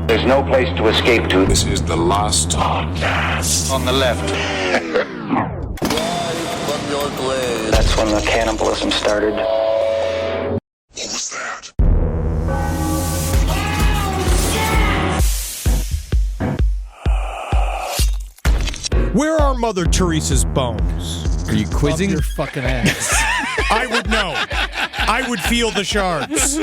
There's no place to escape to. This is the last podcast. On the left. That's when the cannibalism started. What was that? Where are Mother Teresa's bones? Are you quizzing? Up your fucking ass. I would know. I would feel the shards.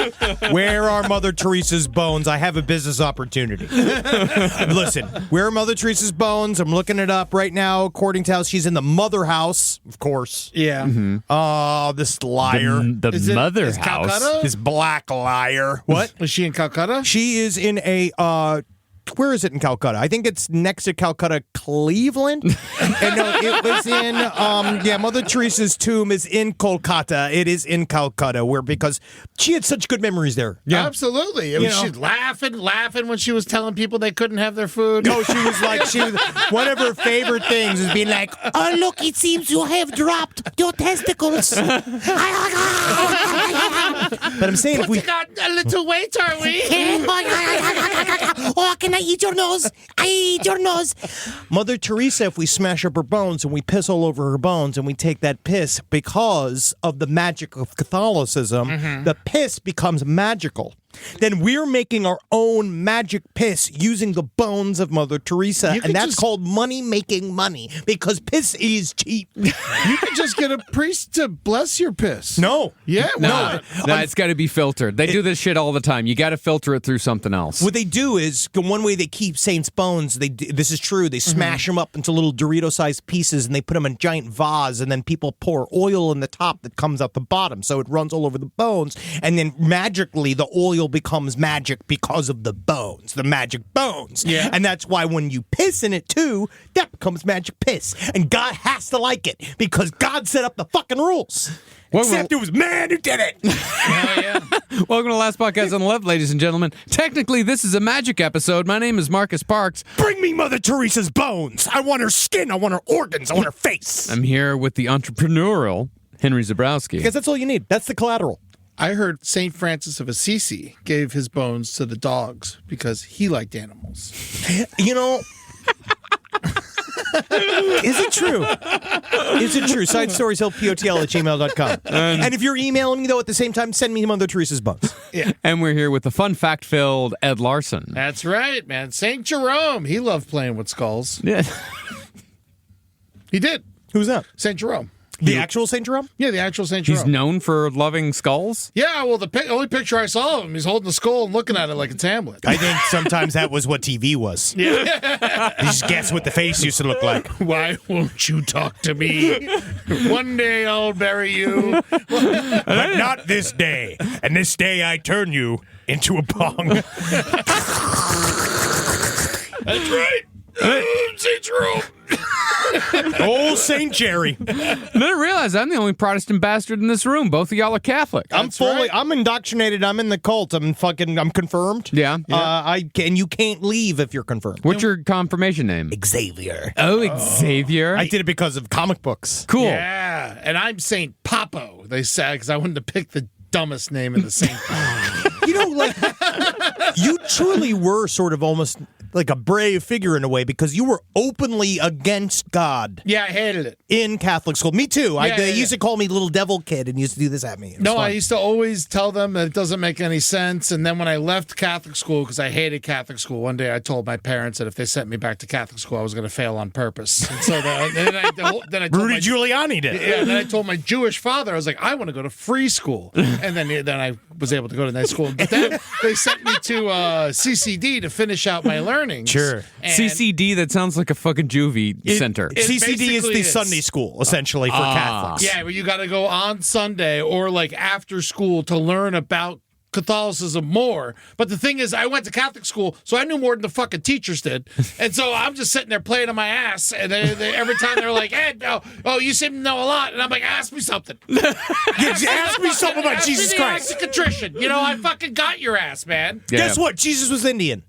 Where are Mother Teresa's bones? I have a business opportunity. Listen, where are Mother Teresa's bones? I'm looking it up right now. According to how she's in the mother house, of course. Yeah. Mm-hmm. Oh, this liar. The mother is house. Calcutta? This black liar. What? Is she in Calcutta? She is in a, where is it in Calcutta? I think it's next to Calcutta, Cleveland. And no, it was in, Mother Teresa's tomb is in Kolkata. It is in Calcutta, because she had such good memories there. Yeah, absolutely. She's laughing when she was telling people they couldn't have their food. No, she was one of her favorite things is being like, oh, look, it seems you have dropped your testicles. But I'm saying if we... got a little weight, are we? Oh, can I eat your nose? I eat your nose. Mother Teresa, if we smash up her bones and we piss all over her bones and we take that piss because of the magic of Catholicism, the piss becomes magical. Then we're making our own magic piss using the bones of Mother Teresa, and that's called money-making money, because piss is cheap. You could just get a priest to bless your piss. No. Yeah? No, it's got to be filtered. They do this shit all the time. You got to filter it through something else. What they do is, one way they keep saints' bones, this is true, they smash them up into little Dorito-sized pieces, and they put them in a giant vase, and then people pour oil in the top that comes out the bottom, so it runs all over the bones, and then magically the oil becomes magic because of the bones, the magic bones. Yeah. And that's why when you piss in it too, that becomes magic piss. And God has to like it because God set up the fucking rules. Except it was man who did it. Welcome to the last podcast on the left, ladies and gentlemen. Technically, this is a magic episode. My name is Marcus Parks. Bring me Mother Teresa's bones. I want her skin. I want her organs. I want her face. I'm here with the entrepreneurial Henry Zabrowski. Because that's all you need. That's the collateral. I heard St. Francis of Assisi gave his bones to the dogs because he liked animals. You know... Is it true? Is it true? Side stories, POTL@gmail.com. And if you're emailing me, though, at the same time, send me Mother Teresa's bones. Yeah. And we're here with the fun fact-filled Ed Larson. That's right, man. St. Jerome. He loved playing with skulls. Yeah. He did. Who's that? St. Jerome. The actual St. Jerome? Yeah, the actual St. Jerome. He's known for loving skulls? Yeah, well, the only picture I saw of him, he's holding the skull and looking at it like it's Hamlet. I think sometimes that was what TV was. Yeah. You just guess what the face used to look like. Why won't you talk to me? One day I'll bury you. But not this day. And this day I turn you into a bong. That's right. St. Jerome. Old St. Jerry. I didn't realize I'm the only Protestant bastard in this room. Both of y'all are Catholic. I'm indoctrinated. I'm in the cult. I'm confirmed. Yeah. And you can't leave if you're confirmed. What's your confirmation name? Xavier. Oh, Xavier. I did it because of comic books. Cool. Yeah, and I'm St. Papo, they said, because I wanted to pick the dumbest name in the St. You know, like, you truly were sort of almost like a brave figure in a way because you were openly against God. Yeah, I hated it. In Catholic school. Me too. They used to call me little devil kid and used to do this at me. No, I used to always tell them that it doesn't make any sense. And then when I left Catholic school, because I hated Catholic school, one day I told my parents that if they sent me back to Catholic school, I was going to fail on purpose. And so then I told Rudy Giuliani did. Yeah, then I told my Jewish father, I was like, I want to go to free school. And then I was able to go to that school. But then they sent me to CCD to finish out my learnings. Sure. And CCD, that sounds like a fucking juvie center. CCD is the Sunday school, essentially, for Catholics. Yeah, but you got to go on Sunday or like after school to learn about Catholicism more. But the thing is, I went to Catholic school, so I knew more than the fucking teachers did. And so I'm just sitting there playing on my ass, and they every time they're like, Ed, you seem to know a lot. And I'm like, ask me something. Ask me something about Jesus Christ. Ask the contrition. I fucking got your ass, man. Yeah. Guess what? Jesus was Indian.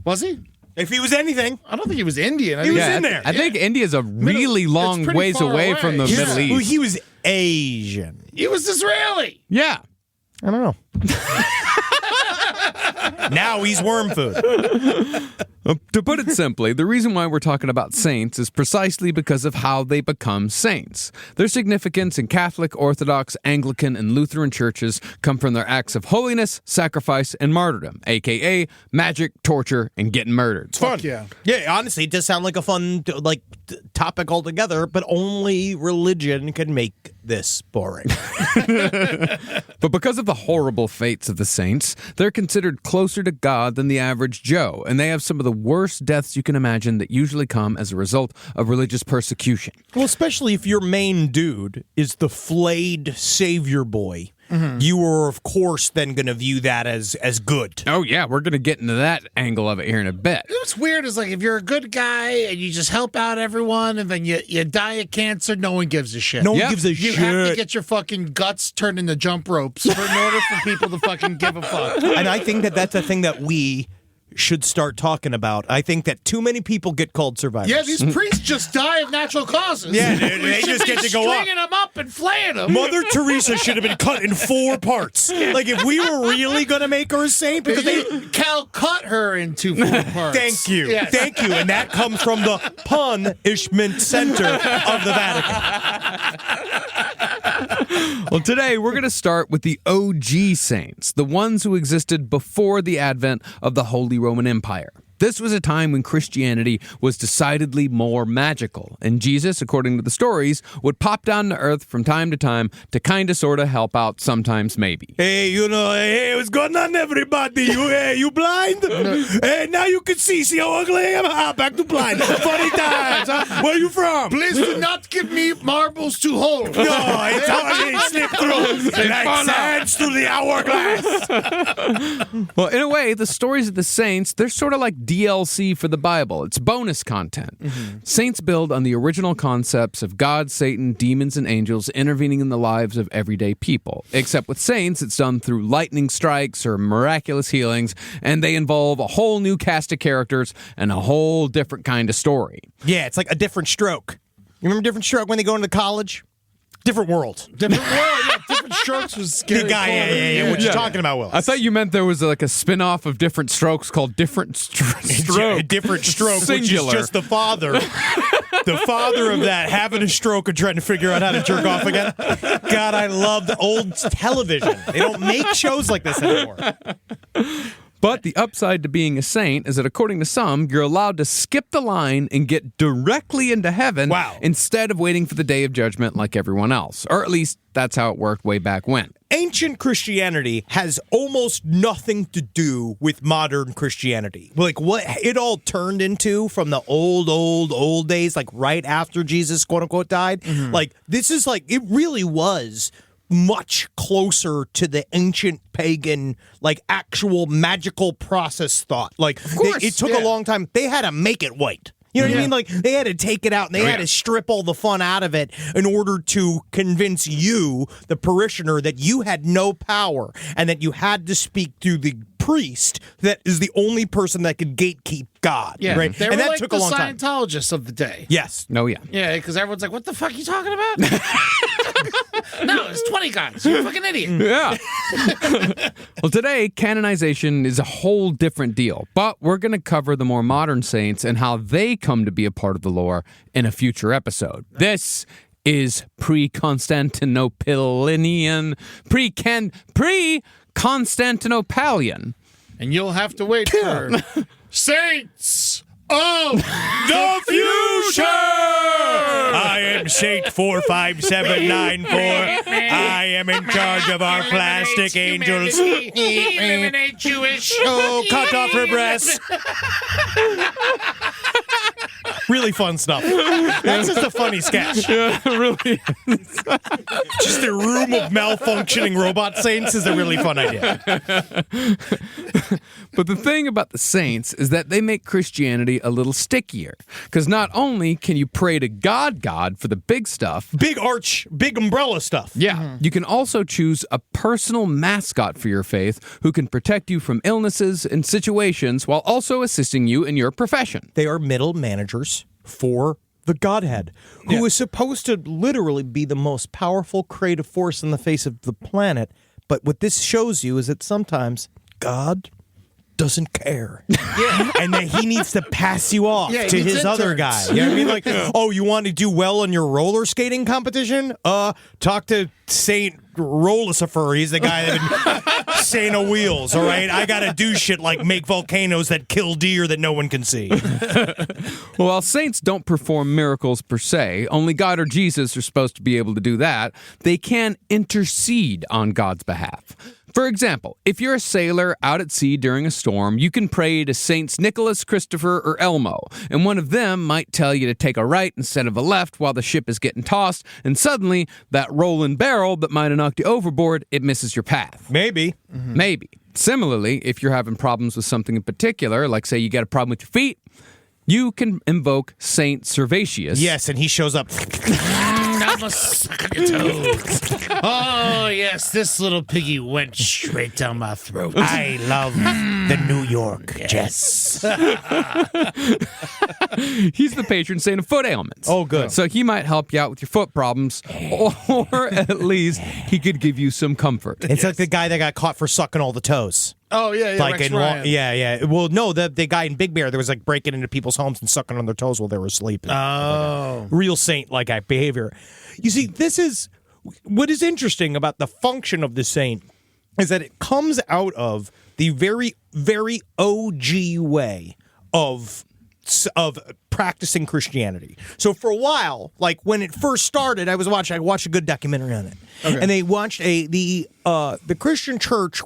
Was he? If he was anything. I don't think he was Indian. He was in there. I think India's a really long pretty ways far away away. from the Yeah. Middle East. Well, he was Asian. He was Israeli. Yeah. I don't know. Now he's worm food. To put it simply, the reason why we're talking about saints is precisely because of how they become saints. Their significance in Catholic, Orthodox, Anglican, and Lutheran churches come from their acts of holiness, sacrifice, and martyrdom, a.k.a. magic, torture, and getting murdered. It's fun. Yeah. Yeah, honestly, it does sound like a fun topic altogether, but only religion can make this boring. But because of the horrible fates of the saints, they're considered closer to God than the average Joe, and they have some of the worst deaths you can imagine that usually come as a result of religious persecution. Well, especially if your main dude is the flayed savior boy. You are, of course, then going to view that as good. Oh, yeah, we're going to get into that angle of it here in a bit. What's weird is like if you're a good guy and you just help out everyone and then you die of cancer, no one gives a shit. No one Yep. gives a You shit. have to get your fucking guts turned into jump ropes in order for people to fucking give a fuck. And I think that that's a thing that we should start talking about. I think that too many people get called survivors. Yeah, these priests just die of natural causes. Yeah, dude, We they should just be get to go up. stringing them up and flaying them. Mother Teresa should have been cut in 4 parts. Like, if we were really going to make her a saint, because they... Cal cut her into 4 parts. Thank you. Yes. Thank you. And that comes from the Punishment Center of the Vatican. Well, today we're going to start with the OG saints, the ones who existed before the advent of the Holy Roman Empire. This was a time when Christianity was decidedly more magical, and Jesus, according to the stories, would pop down to earth from time to time to kind of sort of help out sometimes maybe. Hey, hey, what's going on, everybody? You blind? Hey, now you can see. See how ugly I am? Ah, back to blind. Funny times. Huh? Where you from? Please do not give me marbles to hold. No, it's how they slip through. Like sands through the hourglass. Well, in a way, the stories of the saints, they're sort of like DLC for the Bible. It's bonus content. Saints build on the original concepts of God, Satan, demons, and angels intervening in the lives of everyday people. Except with saints, it's done through lightning strikes or miraculous healings, and they involve a whole new cast of characters and a whole different kind of story. Yeah, it's like a different stroke. You remember different stroke when they go into college? Different world. Different world, yeah. Different strokes was scary. Good guy, yeah. What you talking about, Will? I thought you meant there was like a spin-off of Different Strokes called Different Stroke. Different stroke, Singular. which is just the father. The father of that having a stroke and trying to figure out how to jerk off again. God, I love the old television. They don't make shows like this anymore. But the upside to being a saint is that, according to some, you're allowed to skip the line and get directly into heaven instead of waiting for the day of judgment like everyone else. Or at least that's how it worked way back when. Ancient Christianity has almost nothing to do with modern Christianity. Like what it all turned into from the old days, like right after Jesus, quote unquote, died. Like this is like, it really was much closer to the ancient pagan, like actual magical process thought. Like it took a long time. They had to make it white. You know what I mean? Like they had to take it out and they had to strip all the fun out of it in order to convince you, the parishioner, that you had no power and that you had to speak through the priest that is the only person that could gatekeep God. Yeah, right? They And were that like took the a long time. Scientologists of the day. Yes. No, yeah. Yeah, because everyone's like, what the fuck are you talking about? No, there's 20 guys. You're a fucking idiot. Yeah. Well, today, canonization is a whole different deal, but we're going to cover the more modern saints and how they come to be a part of the lore in a future episode. This is pre-Constantinopolitan, pre-Constantinopolitan. And you'll have to wait for Saints of the Future! I am Saint 45794. I am in charge of our plastic angels. Eliminate Jewish. Oh, cut off her breasts. Really fun stuff. That's just a funny sketch. Yeah, really. Just a room of malfunctioning robot saints is a really fun idea. But the thing about the saints is that they make Christianity a little stickier. Because not only can you pray to God for the big stuff. Big umbrella stuff. Yeah. You can also choose a personal mascot for your faith who can protect you from illnesses and situations while also assisting you in your profession. They are middle managers for the Godhead, who is supposed to literally be the most powerful creative force on the face of the planet. But what this shows you is that sometimes God doesn't care. Yeah. And that he needs to pass you off to his other guy. You know what I mean? Like, oh, you want to do well in your roller skating competition? Talk to Saint Rolicifer. He's the guy that Saint of Wheels, all right? I got to do shit like make volcanoes that kill deer that no one can see. Well, while saints don't perform miracles per se, only God or Jesus are supposed to be able to do that. They can intercede on God's behalf. For example, if you're a sailor out at sea during a storm, you can pray to Saints Nicholas, Christopher, or Elmo, and one of them might tell you to take a right instead of a left while the ship is getting tossed, and suddenly, that rolling barrel that might have knocked you overboard, it misses your path. Maybe. Mm-hmm. Maybe. Similarly, if you're having problems with something in particular, like say you got a problem with your feet, you can invoke Saint Servatius. Yes, and he shows up. I'm a suck on your toes. Oh, yes, this little piggy went straight down my throat. I love the New York Jets. He's the patron saint of foot ailments. Oh, good. So he might help you out with your foot problems, or at least he could give you some comfort. It's like the guy that got caught for sucking all the toes. Oh, yeah, Like Rex in Ryan. yeah. Well, no, the guy in Big Bear that was like breaking into people's homes and sucking on their toes while they were asleep. Oh. Real saint-like behavior. You see, this is what is interesting about the function of the saint is that it comes out of the very, very OG way of practicing Christianity. So for a while, like when it first started, I watched a good documentary on it. Okay. And they watched the Christian church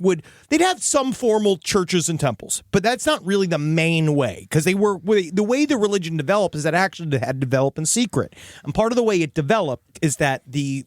they'd have some formal churches and temples, but that's not really the main way, because the way the religion developed is that it actually had developed in secret. And part of the way it developed is that the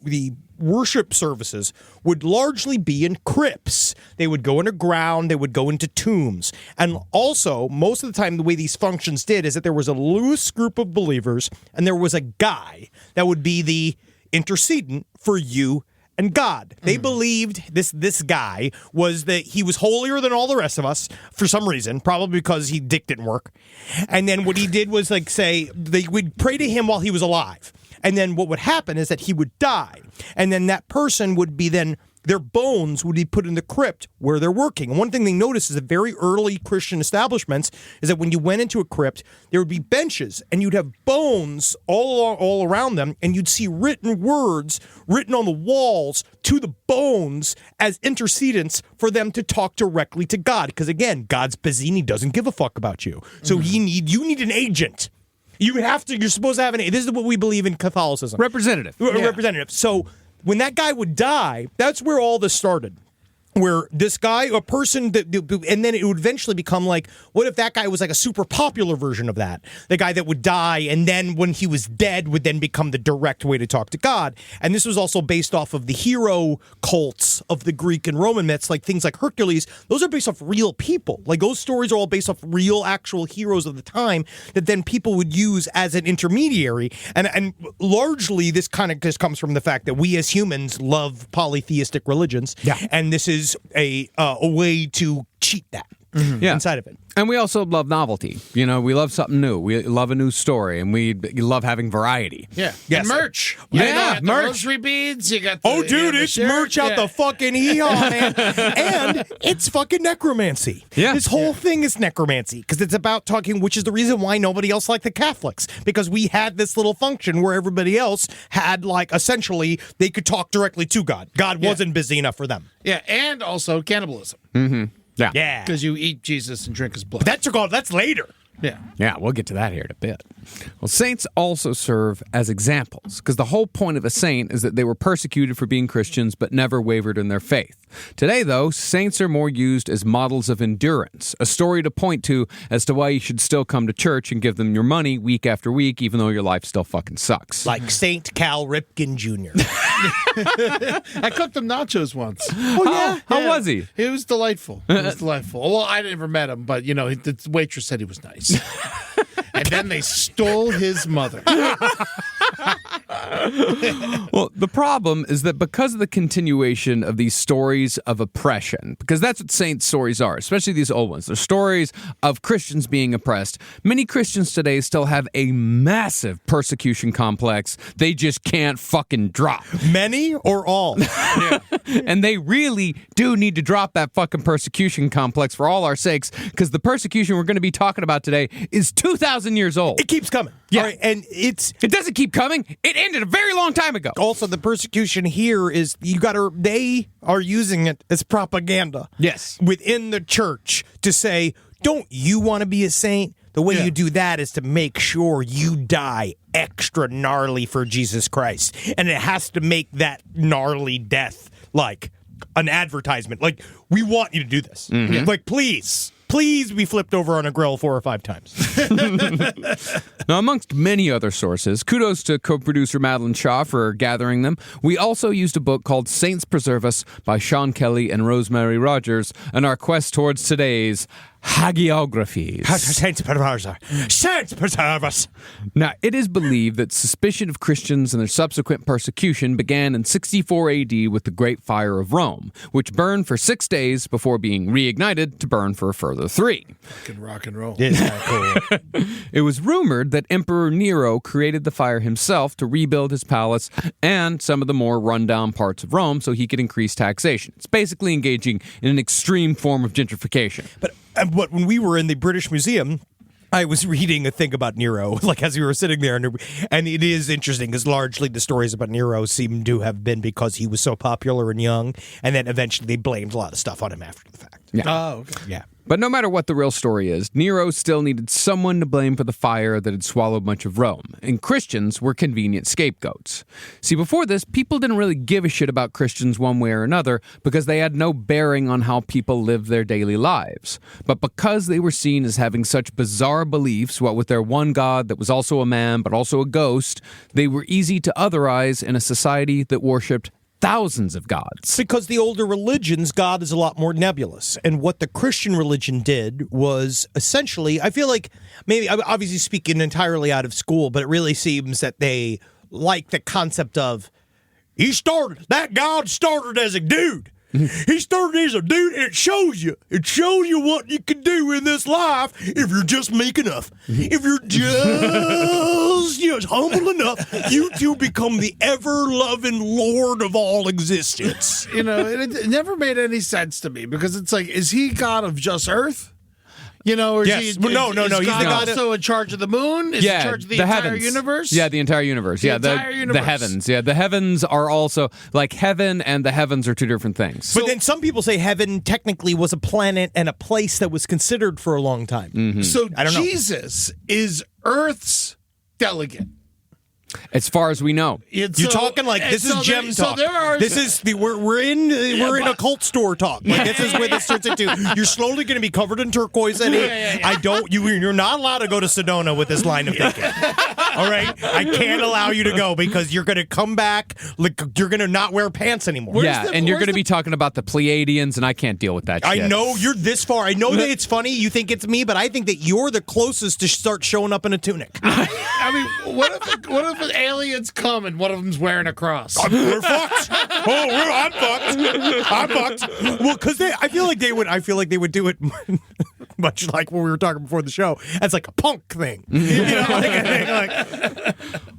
worship services would largely be in crypts. They would go underground, they would go into tombs. And also, most of the time, the way these functions did is that there was a loose group of believers, and there was a guy that would be the intercedent for you and God. They believed this guy he was holier than all the rest of us for some reason, probably because his dick didn't work. And then what he did was say they would pray to him while he was alive. And then what would happen is that he would die. And then that person would be their bones would be put in the crypt where they're working. And one thing they noticed is that very early Christian establishments is that when you went into a crypt, there would be benches and you'd have bones all around them, and you'd see written words written on the walls to the bones as intercedents for them to talk directly to God. Because again, God's busy and he doesn't give a fuck about you. So you need an agent. You're supposed to have this is what we believe in Catholicism. Representative. Representative. So when that guy would die, that's where all this started. Where this guy, a person, and then it would eventually become like, what if that guy was like a super popular version of that? The guy that would die, and then when he was dead, would then become the direct way to talk to God. And this was also based off of the hero cults of the Greek and Roman myths, like things like Hercules. Those are based off real people. Like those stories are all based off real, actual heroes of the time that then people would use as an intermediary. And largely, this kind of just comes from the fact that we as humans love polytheistic religions. Yeah. And this is a way to cheat that inside of it. And we also love novelty. We love something new. We love a new story, and we love having variety. Yeah. Yes. And merch. Yeah, You got the merch. rosary beads. You got the, It's shirt. merch out the fucking hee-haw, man. And it's fucking necromancy. Yeah. This whole thing is necromancy, because it's about talking, which is the reason why nobody else liked the Catholics, because we had this little function where everybody else had, essentially, they could talk directly to God. God wasn't busy enough for them. Yeah, and also cannibalism. Mm-hmm. Yeah. Yeah. Because you eat Jesus and drink his blood. That's later. Yeah. Yeah, we'll get to that here in a bit. Well, saints also serve as examples, because the whole point of a saint is that they were persecuted for being Christians but never wavered in their faith. Today, though, saints are more used as models of endurance, a story to point to as to why you should still come to church and give them your money week after week, even though your life still fucking sucks. Like Saint Cal Ripken Jr. I cooked him nachos once. Oh, yeah? How was he? It was delightful. Well, I never met him, but, the waitress said he was nice. And then they stole his mother. Well, the problem is that because of the continuation of these stories of oppression, because that's what saints' stories are, especially these old ones, they're stories of Christians being oppressed. Many Christians today still have a massive persecution complex they just can't fucking drop. Many or all? And they really do need to drop that fucking persecution complex for all our sakes, because the persecution we're going to be talking about today is 2,000 years old. It keeps coming. Yeah. All right, and It doesn't keep coming. It ended a very long time ago. also the persecution here is they are using it as propaganda. Yes. Within the church to say, don't you want to be a saint? The way you do that is to make sure you die extra gnarly for Jesus Christ. And it has to make that gnarly death like an advertisement. Like, we want you to do this. Like, please be flipped over on a grill 4 or 5 times. Now, amongst many other sources, kudos to co-producer Madeline Shaw for gathering them. We also used a book called Saints Preserve Us by Sean Kelly and Rosemary Rogers in our quest towards today's hagiographies. Saints preserve us. Now, it is believed that suspicion of Christians and their subsequent persecution began in 64 AD with the Great Fire of Rome, which burned for 6 days before being reignited to burn for a further 3. Fucking rock and roll. Isn't that cool? It was rumored that Emperor Nero created the fire himself to rebuild his palace and some of the more rundown parts of Rome so he could increase taxation. It's basically engaging in an extreme form of gentrification. But when we were in the British Museum, I was reading a thing about Nero, like as we were sitting there, and it is interesting because largely the stories about Nero seem to have been because he was so popular and young, and then eventually they blamed a lot of stuff on him after the fact. Yeah. Oh, okay. Yeah. But no matter what the real story is, Nero still needed someone to blame for the fire that had swallowed much of Rome, and Christians were convenient scapegoats. See, before this, people didn't really give a shit about Christians one way or another because they had no bearing on how people lived their daily lives. But because they were seen as having such bizarre beliefs, what with their one god that was also a man but also a ghost, they were easy to otherize in a society that worshipped thousands of gods. Because the older religions, God is a lot more nebulous. And what the Christian religion did was essentially, I feel like, maybe, I'm obviously speaking entirely out of school, but it really seems that they like the concept of, that God started as a dude. He started as a dude, and it shows you what you can do in this life if you're just meek enough. If you're just humble enough, you two become the ever-loving Lord of all existence. You know, it never made any sense to me because it's like, is he God of just Earth? You know, or is Yes. he, No, is he's the God God also in charge of the moon? Is he in charge of the entire heavens. universe? Yeah, the entire universe. The yeah, entire the universe. heavens. Yeah, the heavens are also, like, heaven and the heavens are two different things. But then some people say heaven technically was a planet and a place that was considered for a long time. So I don't know. Jesus is Earth's delegate. As far as we know. You're talking like this is gem talk. This is the we're in a cult store talk. Like, this is where this turns into. You're slowly going to be covered in turquoise, Eddie. You're not allowed to go to Sedona with this line of thinking. All right, I can't allow you to go because you're going to come back like you're going to not wear pants anymore. And you're going to be talking about the Pleiadians, and I can't deal with that shit. I know you're this far. I know that it's funny. You think it's me, but I think that you're the closest to start showing up in a tunic. I mean, what if aliens come and one of them's wearing a cross? We're fucked. I'm fucked. Well, because I feel like they would do it much like when we were talking before the show. That's like a punk thing.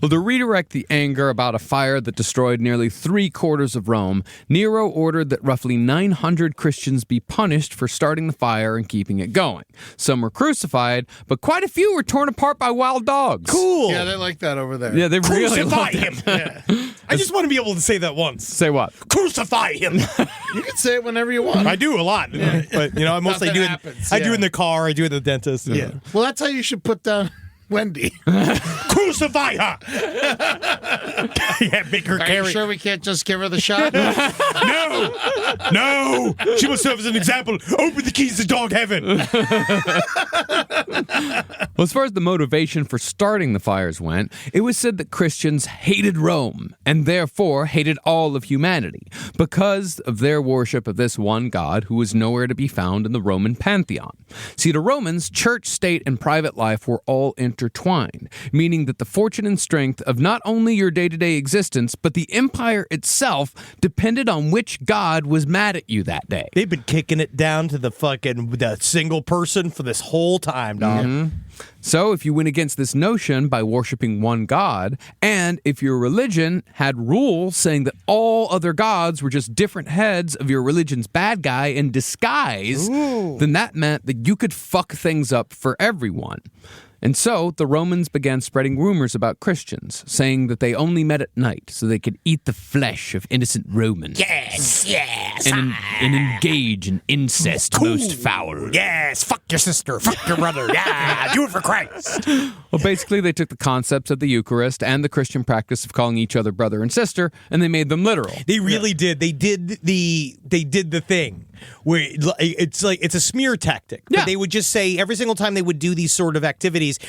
Well, to redirect the anger about a fire that destroyed nearly 3/4 of Rome, Nero ordered that roughly 900 Christians be punished for starting the fire and keeping it going. Some were crucified, but quite a few were torn apart by wild dogs. Cool. Yeah, they like that over there. Yeah, they really Crucify loved him. it. I just want to be able to say that once. Say what? Crucify him. You can say it whenever you want. I do a lot, but I mostly Nothing do it. happens, I do yeah. in the car. I do it at the dentist. Yeah. Well, that's how you should put down Wendy. Crucify her. Yeah, make her Are you carry. sure we can't just give her the shot? No. She must serve as an example. Open the keys to dog heaven. Well, as far as the motivation for starting the fires went, it was said that Christians hated Rome and therefore hated all of humanity because of their worship of this one God who was nowhere to be found in the Roman pantheon. See, to Romans, church, state, and private life were all intertwined, meaning that the fortune and strength of not only your day-to-day day-to-day existence, but the empire itself depended on which god was mad at you that day. They've been kicking it down to the single person for this whole time, dog. Mm-hmm. So if you went against this notion by worshiping one god, and if your religion had rules saying that all other gods were just different heads of your religion's bad guy in disguise, then that meant that you could fuck things up for everyone. And so the Romans began spreading rumors about Christians, saying that they only met at night so they could eat the flesh of innocent Romans. Yes. And engage in incest most foul. Yes, fuck your sister, fuck your brother. Yeah, do it for Christ. Well, basically, they took the concepts of the Eucharist and the Christian practice of calling each other brother and sister, and they made them literal. They really did. They did the thing where it's like it's a smear tactic. But Yeah. they would just say every single time they would do these sort of activities,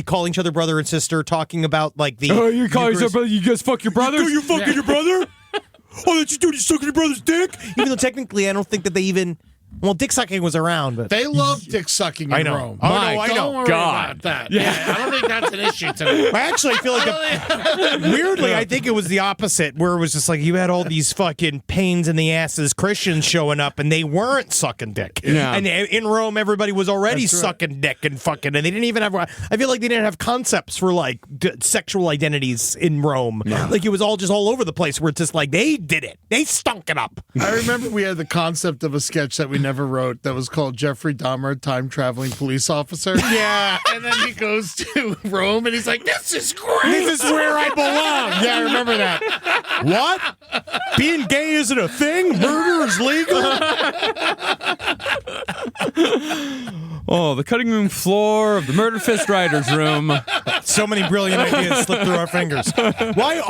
calling each other brother and sister, talking about like the you call yourself brother? You guys fuck your brothers? You fucking your brother? Oh, that you doing? You sucking your brother's dick? Even though technically, I don't think that they even. Well, dick sucking was around, but They love dick sucking in I know. Rome. Oh, no, I know. Don't worry God. about that. Yeah, I don't think that's an issue today. I actually feel like weirdly, I think it was the opposite, where it was just like you had all these fucking pains in the asses Christians showing up, and they weren't sucking dick. Yeah. And in Rome, everybody was already That's right. sucking dick and fucking, and they didn't even have. I feel like they didn't have concepts for like sexual identities in Rome. Like it was all just all over the place. Where it's just like they did it, they stunk it up. I remember we had the concept of a sketch that we never wrote that was called Jeffrey Dahmer, Time Traveling Police Officer. Yeah. And then he goes to Rome and he's like, this is great. This is where I belong. Yeah, I remember that. What? Being gay isn't a thing? Murder is legal? Oh, the cutting room floor of the murder fist writer's room. So many brilliant ideas slip through our fingers. Why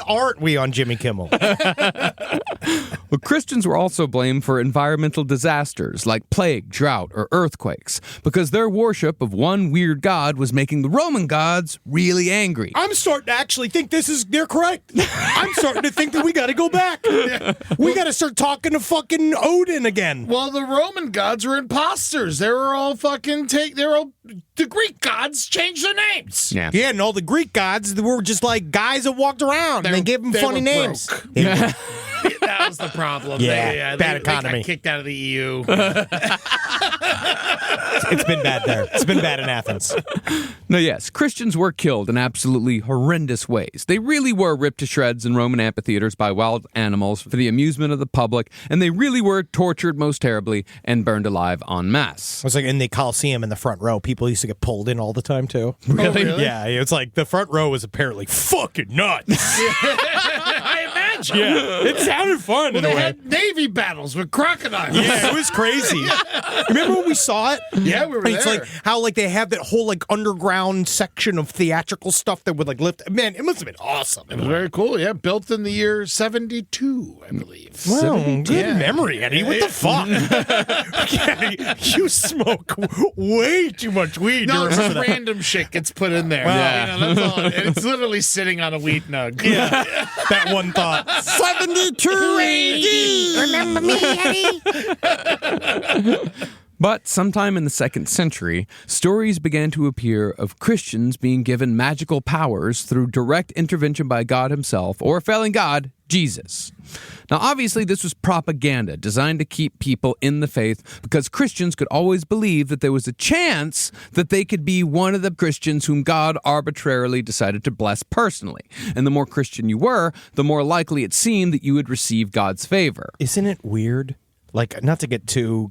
aren't we on Jimmy Kimmel? Well, Christians were also blamed for environmental disasters like plague, drought, or earthquakes because their worship of one weird god was making the Roman gods really angry. I'm starting to actually think they're correct. I'm starting to think that we got to go back. We got to start talking to fucking Odin again. Well, the Roman gods were imposters. They were all the Greek gods changed their names. Yeah. Yeah, and all the Greek gods were just like guys that walked around and they gave them funny were names. broke. Yeah. That was the problem. Yeah, bad economy. They got kicked out of the EU. It's been bad there. It's been bad in Athens. Now, yes, Christians were killed in absolutely horrendous ways. They really were ripped to shreds in Roman amphitheaters by wild animals for the amusement of the public, and they really were tortured most terribly and burned alive en masse. It was like in the Coliseum in the front row, people used to get pulled in all the time too. Really? Yeah, it's like the front row was apparently fucking nuts. I imagine. Yeah, it sounded fun in a They way. had Navy battles with crocodiles. Yeah, it was crazy. Remember when we saw it? Yeah, we were It's there. like how like they have that whole like underground section of theatrical stuff that would like lift. Man, it must have been awesome. It was very cool. Yeah, built in the year 72, I believe. Wow, good Yeah. memory, Eddie. What the fuck? Yeah, you smoke way too much weed. No, to just remember that. random shit gets put in there. Yeah. You know, that's all. It's literally sitting on a wheat nug. Yeah, that one thought. 72 AD. Remember me, Eddie? But sometime in the 2nd century, stories began to appear of Christians being given magical powers through direct intervention by God himself, or failing God, Jesus. Now, obviously, this was propaganda designed to keep people in the faith because Christians could always believe that there was a chance that they could be one of the Christians whom God arbitrarily decided to bless personally. And the more Christian you were, the more likely it seemed that you would receive God's favor. Isn't it weird? Like, not to get too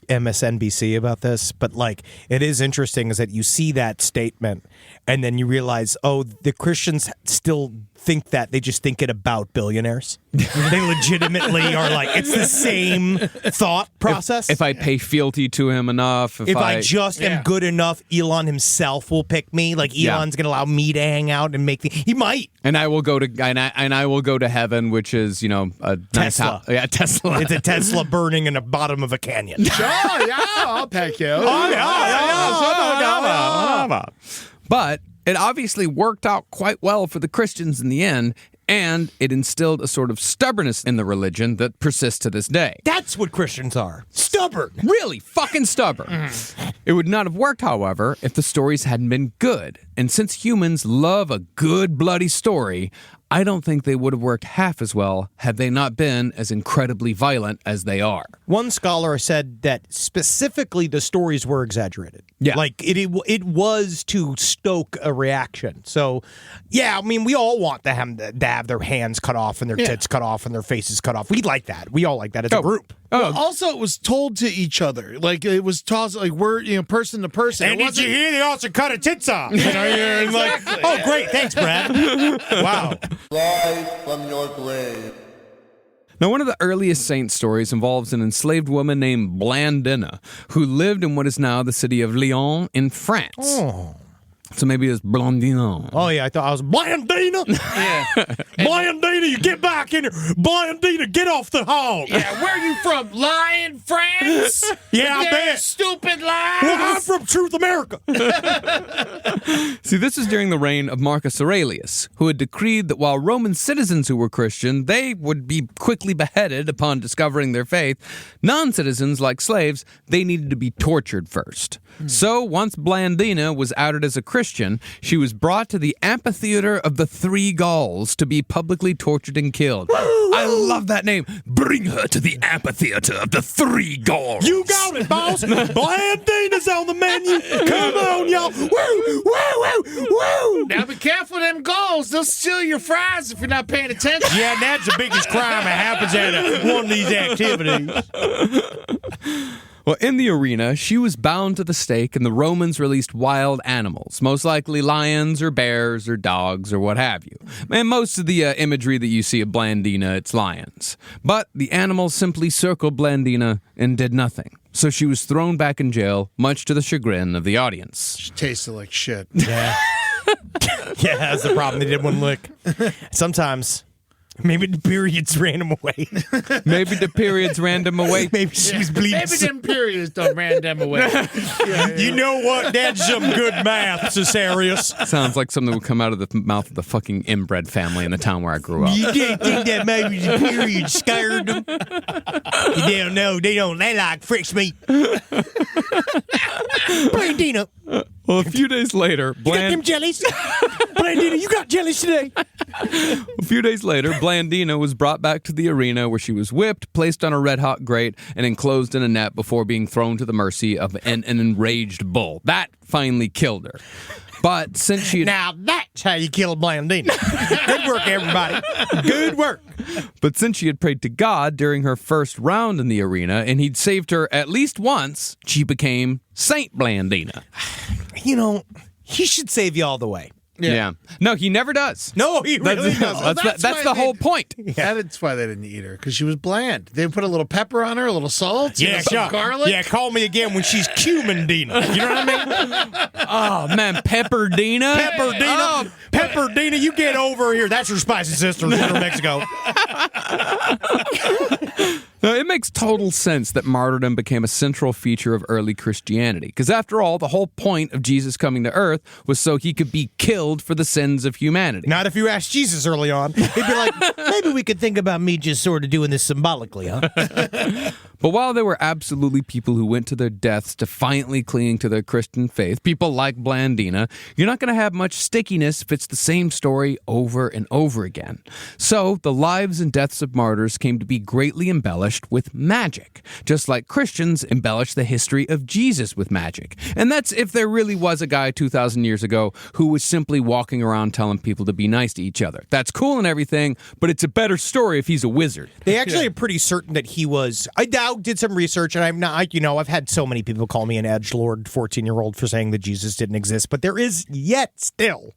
MSNBC about this, but like it is interesting is that you see that statement and then you realize, oh, the Christians still think that. They just think it about billionaires. They legitimately are like, it's the same thought process. If I pay fealty to him enough, If I just am good enough, Elon himself will pick me. Like Elon's going to allow me to hang out and make the. He might. And I will go to I will go to heaven, which is a nice Tesla. house. Yeah, Tesla. It's a Tesla burning in the bottom of a canyon. Oh, yeah, I'll pack you. But it obviously worked out quite well for the Christians in the end, and it instilled a sort of stubbornness in the religion that persists to this day. That's what Christians are. Stubborn. Really fucking stubborn. It would not have worked, however, if the stories hadn't been good. and since humans love a good bloody story, I don't think they would have worked half as well had they not been as incredibly violent as they are. One scholar said that specifically the stories were exaggerated. Yeah. Like it was to stoke a reaction. So, yeah, I mean, we all want to have their hands cut off and their tits cut off and their faces cut off. We like that. We all like that as a group. Well, also, it was told to each other. Like, it was tossed, like, we're, person to person. And did you hear they also cut a tits off? You know, you're like, oh, great. Thanks, Brad. Wow. Rise from your grave. Now, one of the earliest saint stories involves an enslaved woman named Blandina, who lived in what is now the city of Lyon in France. Oh. So maybe it's Blandina. Oh, yeah, I thought I was Blandina. Yeah. Blandina, you get back in here. Blandina, get off the hog. Yeah, where are you from? Lyon, France? Yeah, I Yeah, bet. stupid lies. Well, I'm from Truth America. See, this is during the reign of Marcus Aurelius, who had decreed that while Roman citizens who were Christian, they would be quickly beheaded upon discovering their faith, non-citizens, like slaves, they needed to be tortured first. So, once Blandina was outed as a Christian, she was brought to the amphitheater of the Three Gauls to be publicly tortured and killed. I love that name. Bring her to the amphitheater of the Three Gauls. You got it, boss. Blandina's on the menu. Come on, y'all. Woo, woo, woo, woo. Now be careful of them Gauls. They'll steal your fries if you're not paying attention. Yeah, that's the biggest crime that happens at one of these activities. Well, in the arena, she was bound to the stake, and the Romans released wild animals, most likely lions or bears or dogs or what have you. And most of the imagery that you see of Blandina, it's lions. But the animals simply circled Blandina and did nothing. So she was thrown back in jail, much to the chagrin of the audience. She tasted like shit. Yeah. Yeah, that's the problem. They did one lick. Sometimes... maybe the periods ran him away. Maybe the periods ran them away. Maybe she was bleeding. Maybe them periods don't ran them away. You know what? That's some good math, Cesarius. Sounds like something would come out of the mouth of the fucking inbred family in the town where I grew up. You didn't think that maybe the period scared them? You don't know. They don't. They like fresh meat. Blandina, Well, a few days later, you got them jellies? Blandina, you got jellies today? A few days later, Blandina was brought back to the arena where she was whipped, placed on a red-hot grate, and enclosed in a net before being thrown to the mercy of an enraged bull. That finally killed her. But since she had... Now that's how you kill a Blandina. Good work, everybody. Good work. But since she had prayed to God during her first round in the arena, and he'd saved her at least once, she became Saint Blandina. You know, he should save you all the way. Yeah. No, he never does. No, he really doesn't. That's the whole point. That's why they didn't eat her, because she was bland. They put a little pepper on her, a little salt, Yeah, some sure. garlic. Yeah, call me again when she's Cumin-Dina. You know what I mean? Oh, man, Pepperdina? Pepperdina. Oh. Pepperdina, you get over here. That's her spicy sister from Mexico. Now, it makes total sense that martyrdom became a central feature of early Christianity. Because after all, the whole point of Jesus coming to earth was so he could be killed for the sins of humanity. Not if you asked Jesus early on. He'd be like, maybe we could think about me just sort of doing this symbolically, huh? But while there were absolutely people who went to their deaths defiantly clinging to their Christian faith, people like Blandina, you're not going to have much stickiness if it's the same story over and over again. So the lives and deaths of martyrs came to be greatly embellished with magic, just like Christians embellish the history of Jesus with magic. And that's if there really was a guy 2,000 years ago who was simply walking around telling people to be nice to each other. That's cool and everything, but it's a better story if he's a wizard. They actually are pretty certain that he was. I did some research, and I'm not. I've had so many people call me an edgelord 14-year-old for saying that Jesus didn't exist, but there is yet still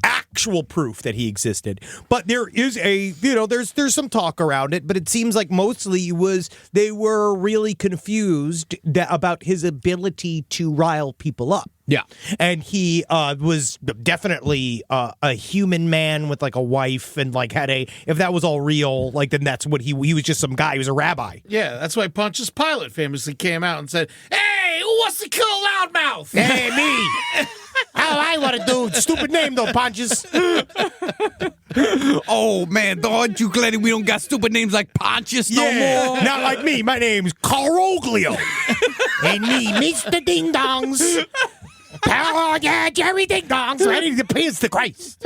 actual proof that he existed. But there is there's some talk around it, but it seems like mostly they were really confused about his ability to rile people up. Yeah. And he was definitely a human man with like a wife and like if that was all real, like then that's what he was, just some guy. He was a rabbi. Yeah, that's why Pontius Pilate famously came out and said, "Hey, who wants to kill Loudmouth?" Hey, me. How I want to do. Stupid name, though, Pontius. Oh, man, aren't you glad we don't got stupid names like Pontius no more? Not like me. My name's Caroglio. And me, Mr. Ding Dongs. Oh, yeah, Jerry Ding Dong's ready to pierce the Christ.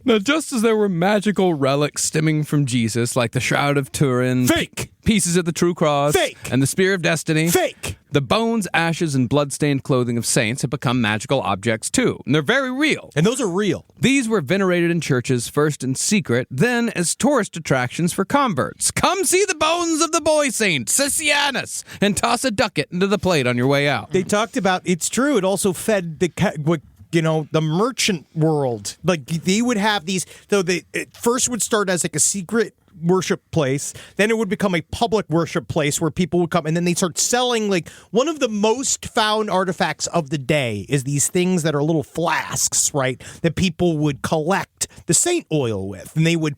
Now, just as there were magical relics stemming from Jesus, like the Shroud of Turin, Fake. pieces of the True Cross, Fake. and the Spear of Destiny, Fake. the bones, ashes, and blood-stained clothing of saints have become magical objects too, and they're very real. And those are real. These were venerated in churches, first in secret, then as tourist attractions for converts. Come see the bones of the boy saint, Sicianus, and toss a ducat into the plate on your way out. They talked about, it's true, it also fed the merchant world. Like, they would have these, though it first would start as like a secret worship place, then it would become a public worship place where people would come, and then they start selling. Like, one of the most found artifacts of the day is these things that are little flasks, right, that people would collect the saint oil with, and they would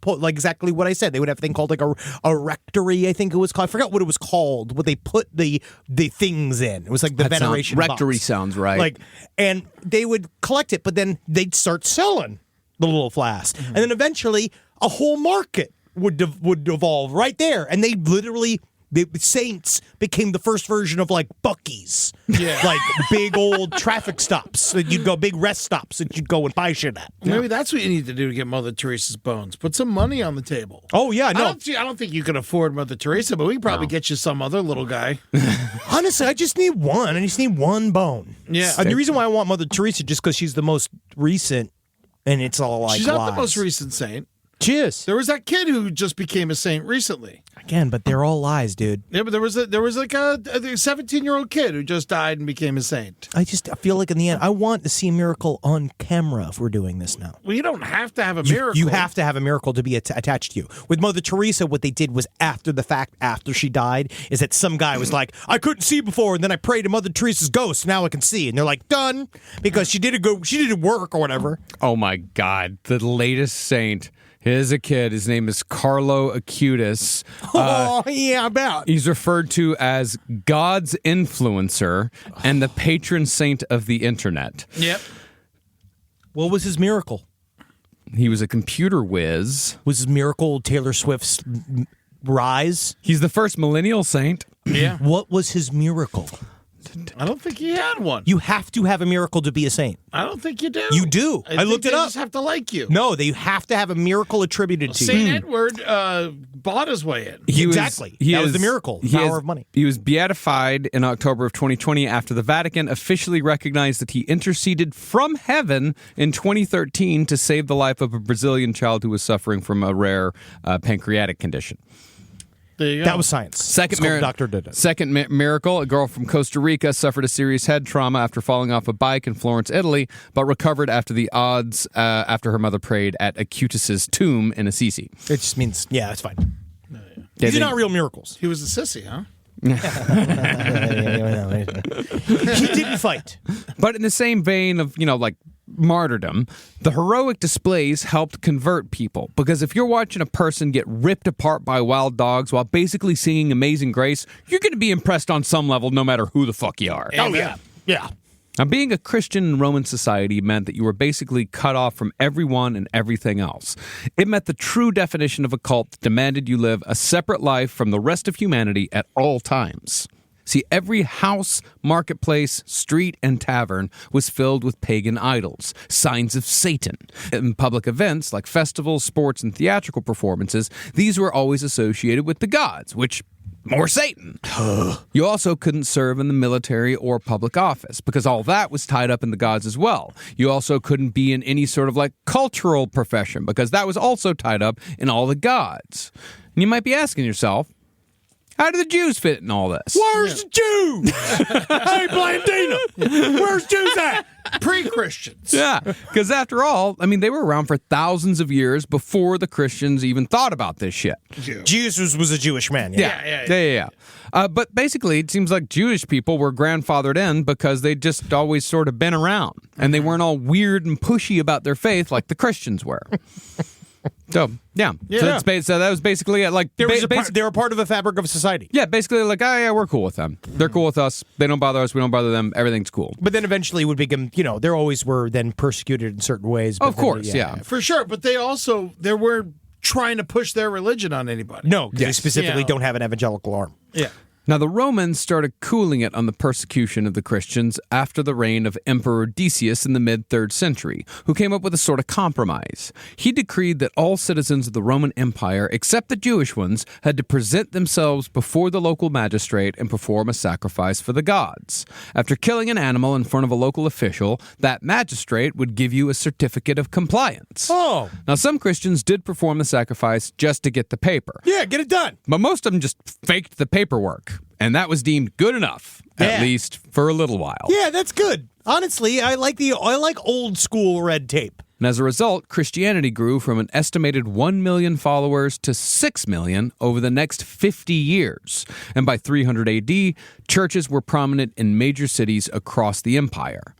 like exactly what I said. They would have a thing called like a rectory, I think it was called. I forgot what it was called, what they put the things in. It was like the veneration rectory box. sounds right. Like, and they would collect it, but then they'd start selling the little flasks, and then eventually a whole market would evolve right there, and they literally, the saints became the first version of like Buc-ee's, like big old traffic stops that you'd go, big rest stops that you'd go and buy shit at. Maybe that's what you need to do to get Mother Teresa's bones. Put some money on the table. Oh yeah, no. I don't think you can afford Mother Teresa, but we can probably get you some other little guy. Honestly, I just need one. I just need one bone. Yeah. And the reason why I want Mother Teresa just because she's the most recent, and it's all like She's not lies. the most recent saint. She is. There was that kid who just became a saint recently. Again, but they're all lies, dude. Yeah, but there was like a 17-year-old kid who just died and became a saint. I feel like in the end, I want to see a miracle on camera if we're doing this now. Well, you don't have to have a miracle. You have to have a miracle to be attached to you. With Mother Teresa, what they did was after the fact, after she died, is that some guy was like, I couldn't see before, and then I prayed to Mother Teresa's ghost, now I can see. And they're like, done, because she did work or whatever. Oh my God, the latest saint. Here's a kid. His name is Carlo Acutis. Yeah, I bet. He's referred to as God's influencer and the patron saint of the internet. Yep. What was his miracle? He was a computer whiz. Was his miracle Taylor Swift's rise? He's the first millennial saint. Yeah. What was his miracle? I don't think he had one. You have to have a miracle to be a saint. I don't think you do. You do. I think looked it they up. Just have to like you. No, you have to have a miracle attributed to Saint you. Edward bought his way in. Exactly. That was the miracle. The power of money. He was beatified in October of 2020 after the Vatican officially recognized that he interceded from heaven in 2013 to save the life of a Brazilian child who was suffering from a rare pancreatic condition. There you go. That was science. Doctor did it. Second miracle, a girl from Costa Rica suffered a serious head trauma after falling off a bike in Florence, Italy, but recovered after the odds after her mother prayed at Acutis' tomb in Assisi. It just means, yeah, it's fine. These are not real miracles. He was a sissy, huh? He didn't fight. But in the same vein of, like martyrdom, the heroic displays helped convert people. Because if you're watching a person get ripped apart by wild dogs while basically singing Amazing Grace, you're going to be impressed on some level no matter who the fuck you are. Oh, yeah. Yeah. Now, being a Christian in Roman society meant that you were basically cut off from everyone and everything else. It meant the true definition of a cult that demanded you live a separate life from the rest of humanity at all times. See, every house, marketplace, street, and tavern was filled with pagan idols, signs of Satan. In public events like festivals, sports, and theatrical performances, these were always associated with the gods, which more Satan. You also couldn't serve in the military or public office because all that was tied up in the gods as well. You also couldn't be in any sort of like cultural profession because that was also tied up in all the gods. And you might be asking yourself, how do the Jews fit in all this? Where's the Jews? Hey, Blandina, where's Jews at? Pre-Christians. Yeah, because after all, they were around for thousands of years before the Christians even thought about this shit. Jesus was a Jewish man. Yeah. But basically, it seems like Jewish people were grandfathered in because they'd just always sort of been around. And they weren't all weird and pushy about their faith like the Christians were. So, yeah. So that was basically it. Like, they were part of the fabric of society. Yeah, basically like, oh, yeah, we're cool with them. They're cool with us. They don't bother us. We don't bother them. Everything's cool. But then eventually would become, they always were then persecuted in certain ways. Of course, yeah. For sure. But they weren't trying to push their religion on anybody. No, because they specifically don't have an evangelical arm. Yeah. Now, the Romans started cooling it on the persecution of the Christians after the reign of Emperor Decius in the mid-3rd century, who came up with a sort of compromise. He decreed that all citizens of the Roman Empire, except the Jewish ones, had to present themselves before the local magistrate and perform a sacrifice for the gods. After killing an animal in front of a local official, that magistrate would give you a certificate of compliance. Oh. Now, some Christians did perform the sacrifice just to get the paper. Yeah, get it done. But most of them just faked the paperwork. And that was deemed good enough, at least for a little while. Yeah, that's good. Honestly, I like old school red tape. And as a result, Christianity grew from an estimated 1 million followers to 6 million over the next 50 years. And by 300 AD, churches were prominent in major cities across the empire.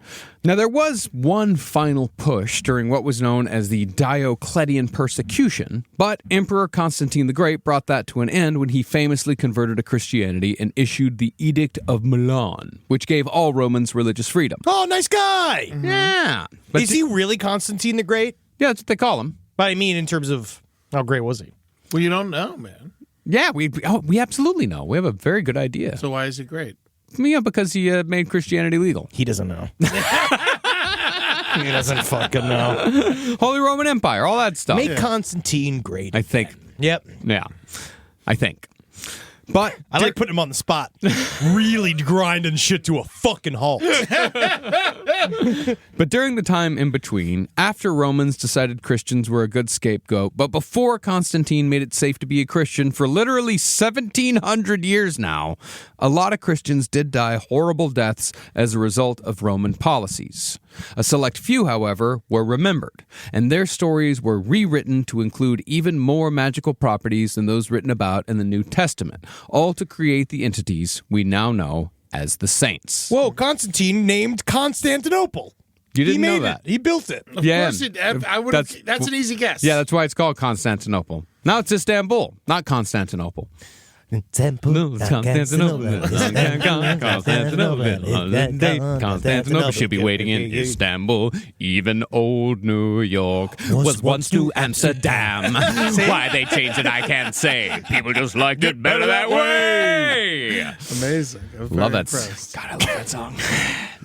Now, there was one final push during what was known as the Diocletian persecution, but Emperor Constantine the Great brought that to an end when he famously converted to Christianity and issued the Edict of Milan, which gave all Romans religious freedom. Oh, nice guy. Yeah. But Is he really Constantine the Great? Yeah, that's what they call him. But I mean, in terms of how great was he? Well, you don't know, man. Yeah, we absolutely know. We have a very good idea. So why is he great? Yeah, because he made Christianity legal. He doesn't know. He doesn't fucking know. Holy Roman Empire, all that stuff. Make Constantine great. I think. Yep. Yeah, I think. But I like putting him on the spot. Really grinding shit to a fucking halt. But during the time in between, after Romans decided Christians were a good scapegoat, but before Constantine made it safe to be a Christian for literally 1,700 years now, a lot of Christians did die horrible deaths as a result of Roman policies. A select few, however, were remembered, and their stories were rewritten to include even more magical properties than those written about in the New Testament, all to create the entities we now know as the saints. Whoa, Constantine named Constantinople. You didn't know made that? He built it. Of course, I would. That's an easy guess. Yeah, that's why it's called Constantinople. Now it's Istanbul, not Constantinople. Constantinople should be waiting in Istanbul. Even old New York was once New Amsterdam. Why they changed it, I can't say. People just liked it better that way. Amazing. Love that. God, I love that song.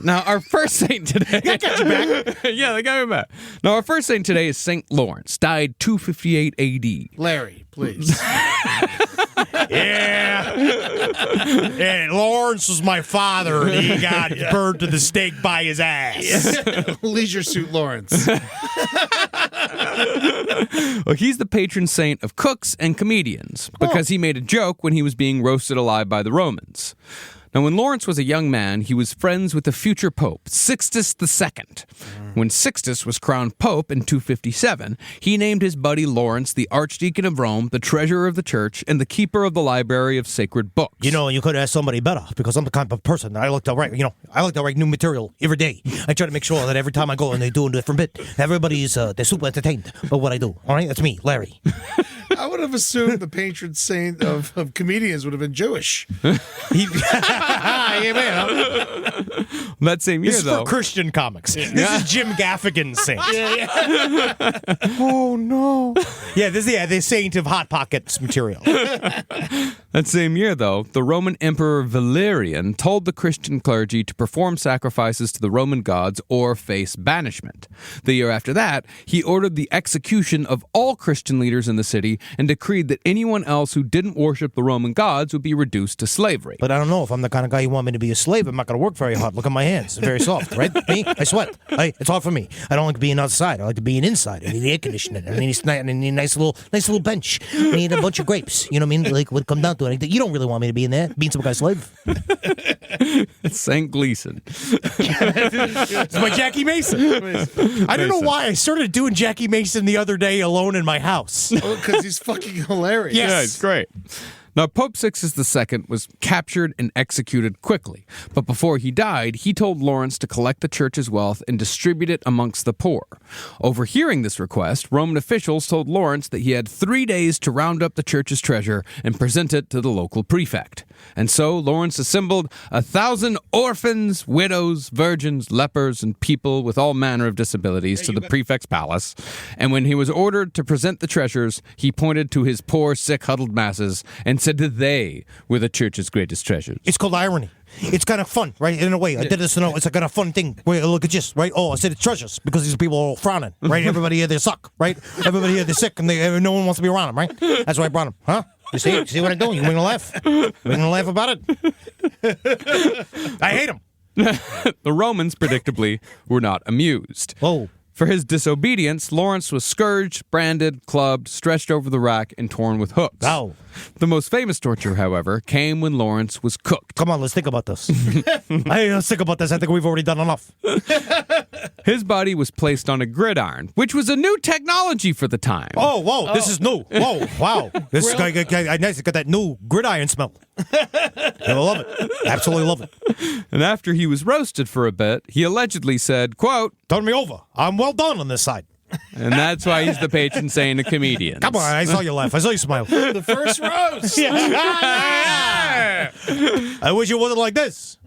Now, our first saint today. That got you back. Yeah, they got me back. Now, our first saint today is Saint Lawrence, died 258 AD. Larry, please. Yeah. And Lawrence was my father, and he got burned to the stake by his ass. Leisure Suit Lawrence. Well, he's the patron saint of cooks and comedians because he made a joke when he was being roasted alive by the Romans. Now, when Lawrence was a young man, he was friends with the future pope, Sixtus II. When Sixtus was crowned pope in 257, he named his buddy Lawrence the Archdeacon of Rome, the treasurer of the church, and the keeper of the library of sacred books. You know, you could ask somebody better, because I'm the kind of person that I like to write new material every day. I try to make sure that every time I go and they do a different bit, everybody's they're super entertained by what I do. All right, that's me, Larry. I would have assumed the patron saint of comedians would have been Jewish. That same year, This is though. for Christian comics. This is Jim Gaffigan's saint. Oh, no. Yeah, this is the saint of Hot Pockets material. That same year, though, the Roman Emperor Valerian told the Christian clergy to perform sacrifices to the Roman gods or face banishment. The year after that, he ordered the execution of all Christian leaders in the city and decreed that anyone else who didn't worship the Roman gods would be reduced to slavery. But I don't know if I'm the kind of guy you want me to be a slave. I'm not going to work very hard. Look at my hands. They're very soft, right? Me? I sweat. It's hard for me. I don't like being outside. I like to be inside. I need air conditioning. I need a nice little bench. I need a bunch of grapes. You know what I mean? Like, when it comes down to it, you don't really want me to be in there being some guy's slave. It's St. Gleason. It's my Jackie Mason. I don't know why I started doing Jackie Mason the other day alone in my house. Because he's fucking hilarious. Yes. Yeah, it's great. Now, Pope Sixtus II was captured and executed quickly, but before he died, he told Lawrence to collect the church's wealth and distribute it amongst the poor. Overhearing this request, Roman officials told Lawrence that he had 3 days to round up the church's treasure and present it to the local prefect. And so Lawrence assembled 1,000 orphans, widows, virgins, lepers, and people with all manner of disabilities to the prefect's palace. And when he was ordered to present the treasures, he pointed to his poor, sick, huddled masses and said that they were the church's greatest treasures. It's called irony. It's kind of fun, right? In a way, I did this, it's a kind of fun thing. Wait, look at this, right? Oh, I said it's treasures because these people are all frowning, right? Everybody here, they suck, right? Everybody here, they're sick, and no one wants to be around them, right? That's why I brought them, huh? You see what I'm doing? You want to laugh? You want to laugh about it? I hate them. The Romans, predictably, were not amused. Oh. For his disobedience, Lawrence was scourged, branded, clubbed, stretched over the rack, and torn with hooks. Ow. The most famous torture, however, came when Lawrence was cooked. Come on, let's think about this. Let's think about this. I think we've already done enough. His body was placed on a gridiron, which was a new technology for the time. Oh, whoa, this is new. Whoa, wow. This guy got that new gridiron smell. I love it. Absolutely love it. And after he was roasted for a bit, he allegedly said, quote, "Turn me over. I'm well done on this side." and that's why he's the patron saint of comedians. Come on, I saw you laugh. I saw you smile. The first roast. I wish it wasn't like this.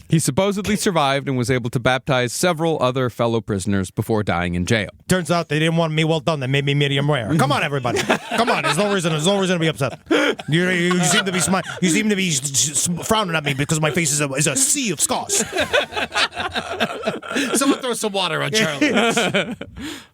He supposedly survived and was able to baptize several other fellow prisoners before dying in jail. Turns out they didn't want me well done. They made me medium rare. Come on, everybody. Come on. There's no reason to be upset. You seem to be You seem to be frowning at me because my face is a sea of scars. Someone throw some water on Charlie.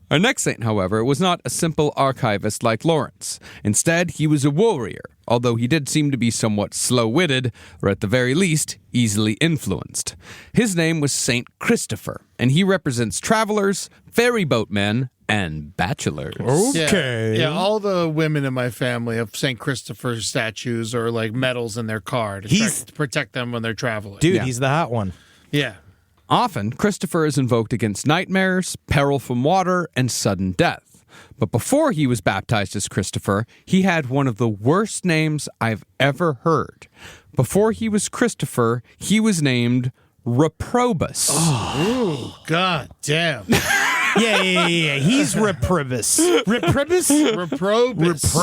Our next saint, however, was not a simple archivist like Lawrence. Instead, he was a warrior, although he did seem to be somewhat slow-witted, or at the very least, easily influenced. His name was Saint Christopher, and he represents travelers, ferry boatmen, and bachelors. Okay. Yeah, all the women in my family have St. Christopher statues or like medals in their car to protect them when they're traveling. Dude, Yeah. he's the hot one. Yeah. Often, Christopher is invoked against nightmares, peril from water, and sudden death. But before he was baptized as Christopher, he had one of the worst names I've ever heard. Before he was Christopher, he was named Reprobus. Oh, God damn. Yeah. He's Reprobus. Reprobus? Reprobus.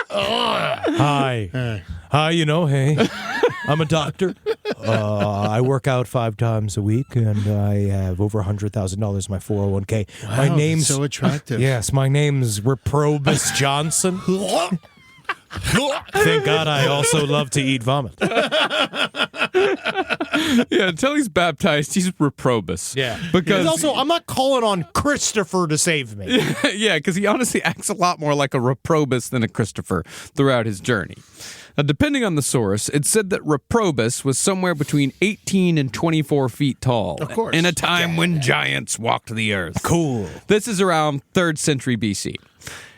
Hi, hey. I'm a doctor. I work out 5 times a week, and I have over $100,000 in my 401k. Wow, my name's so attractive. Yes, my name's Reprobus Johnson. Thank God I also love to eat vomit. Yeah, until he's baptized, he's Reprobus. Yeah. Because also, I'm not calling on Christopher to save me. yeah, because he honestly acts a lot more like a Reprobus than a Christopher throughout his journey. Now, depending on the source, it said that Reprobus was somewhere between 18 and 24 feet tall. Of course. In a time when giants walked the earth. Cool. This is around 3rd century BC.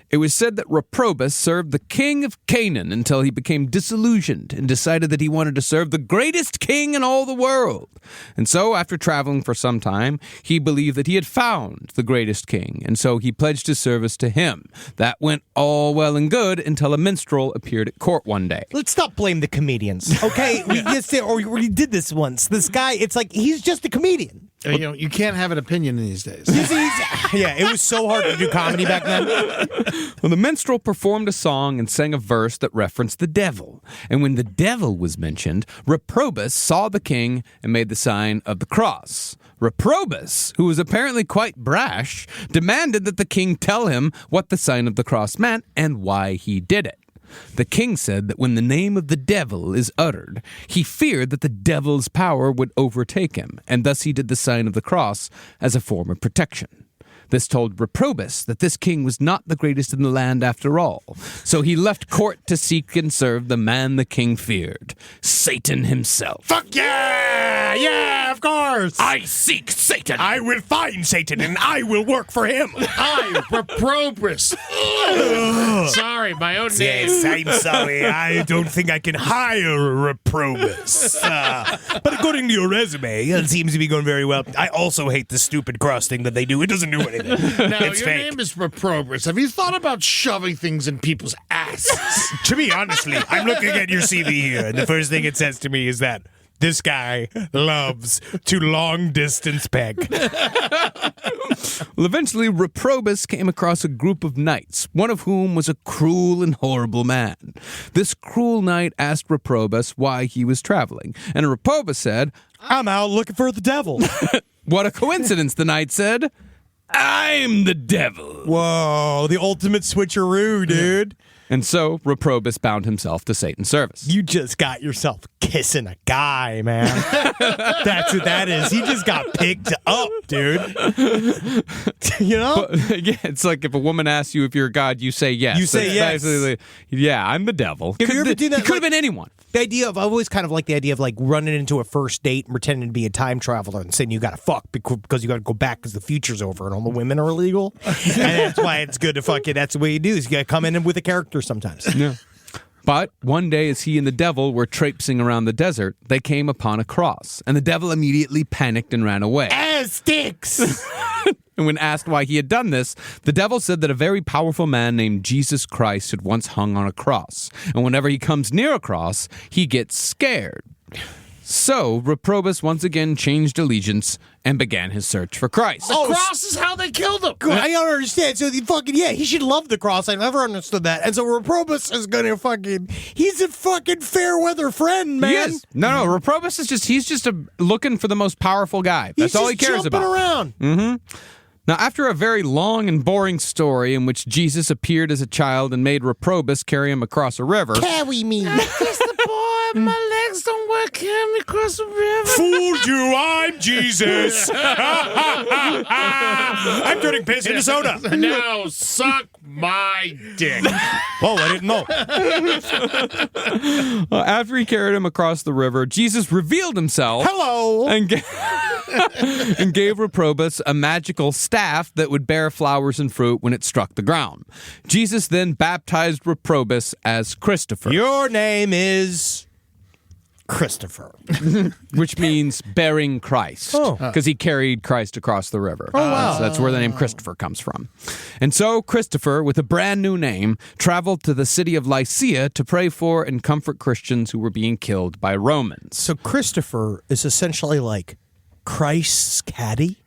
It was said that Reprobus served the king of Canaan until he became disillusioned and decided that he wanted to serve the greatest king in all the world. And so, after traveling for some time, he believed that he had found the greatest king, and so he pledged his service to him. That went all well and good until a minstrel appeared at court one day. Let's not blame the comedians, okay? We did this once. This guy, it's like, he's just a comedian. You can't have an opinion these days. Yeah, it was so hard to do comedy back then. Well, the minstrel performed a song and sang a verse that referenced the devil. And when the devil was mentioned, Reprobus saw the king and made the sign of the cross. Reprobus, who was apparently quite brash, demanded that the king tell him what the sign of the cross meant and why he did it. The king said that when the name of the devil is uttered, he feared that the devil's power would overtake him, and thus he did the sign of the cross as a form of protection. This told Reprobus that this king was not the greatest in the land after all, so he left court to seek and serve the man the king feared, Satan himself. Fuck yeah! Yeah, of course! I seek Satan! I will find Satan, and I will work for him! Reprobus. Sorry, my own name. Yes, I'm sorry. I don't think I can hire a Reprobus. But according to your resume, it seems to be going very well. I also hate the stupid cross thing that they do. It doesn't do anything. No, It's your fake. name is Reprobus. Have you thought about shoving things in people's asses? To me, honestly, I'm looking at your CV here, and the first thing it says to me is that This guy loves to long distance peg. Well, eventually, Reprobus came across a group of knights, one of whom was a cruel and horrible man. This cruel knight asked Reprobus why he was traveling, and Reprobus said, I'm out looking for the devil. "What a coincidence," the knight said. "I'm the devil." Whoa, the ultimate switcheroo, dude. And so Reprobus bound himself to Satan's service. You just got yourself kissing a guy, man. That's what that is. He just got picked up, dude. You know? But, yeah, it's like if a woman asks you if you're a god, you say yes. You say That's yes. basically, yeah, I'm the devil. Have you ever done that, He could like- have been anyone. The idea of, I always kind of like the idea of like running into a first date and pretending to be a time traveler and saying you got to fuck because you got to go back because the future's over and all the women are illegal. And that's why it's good to fuck it. That's the way you do is you got to come in with a character sometimes. Yeah. But one day, as he and the devil were traipsing around the desert, they came upon a cross, and the devil immediately panicked and ran away. Aztecs! And when asked why he had done this, the devil said that a very powerful man named Jesus Christ had once hung on a cross, and whenever he comes near a cross, he gets scared. So, Reprobus once again changed allegiance and began his search for Christ. The cross is how they killed him. I don't understand. So he should love the cross. I never understood that. And so Reprobus is gonna he's a fucking fair weather friend, man. He is. No, Reprobus is he's just looking for the most powerful guy. That's all he cares jumping about. around. Now, after a very long and boring story in which Jesus appeared as a child and made Reprobus carry him across a river. Carry me. Kiss the boy. My legs don't work. Carry me across the river. Fooled you, I'm Jesus. I'm turning piss into soda. Now suck my dick. Oh, I didn't know. After he carried him across the river, Jesus revealed himself. Hello. And, and gave Reprobus a magical staff that would bear flowers and fruit when it struck the ground. Jesus then baptized Reprobus as Christopher, Your name is Christopher. which means bearing Christ, because he carried Christ across the river. Oh, wow. So that's where the name Christopher comes from. And so Christopher, with a brand new name, traveled to the city of Lycia to pray for and comfort Christians who were being killed by Romans. So Christopher is essentially like Christ's caddy.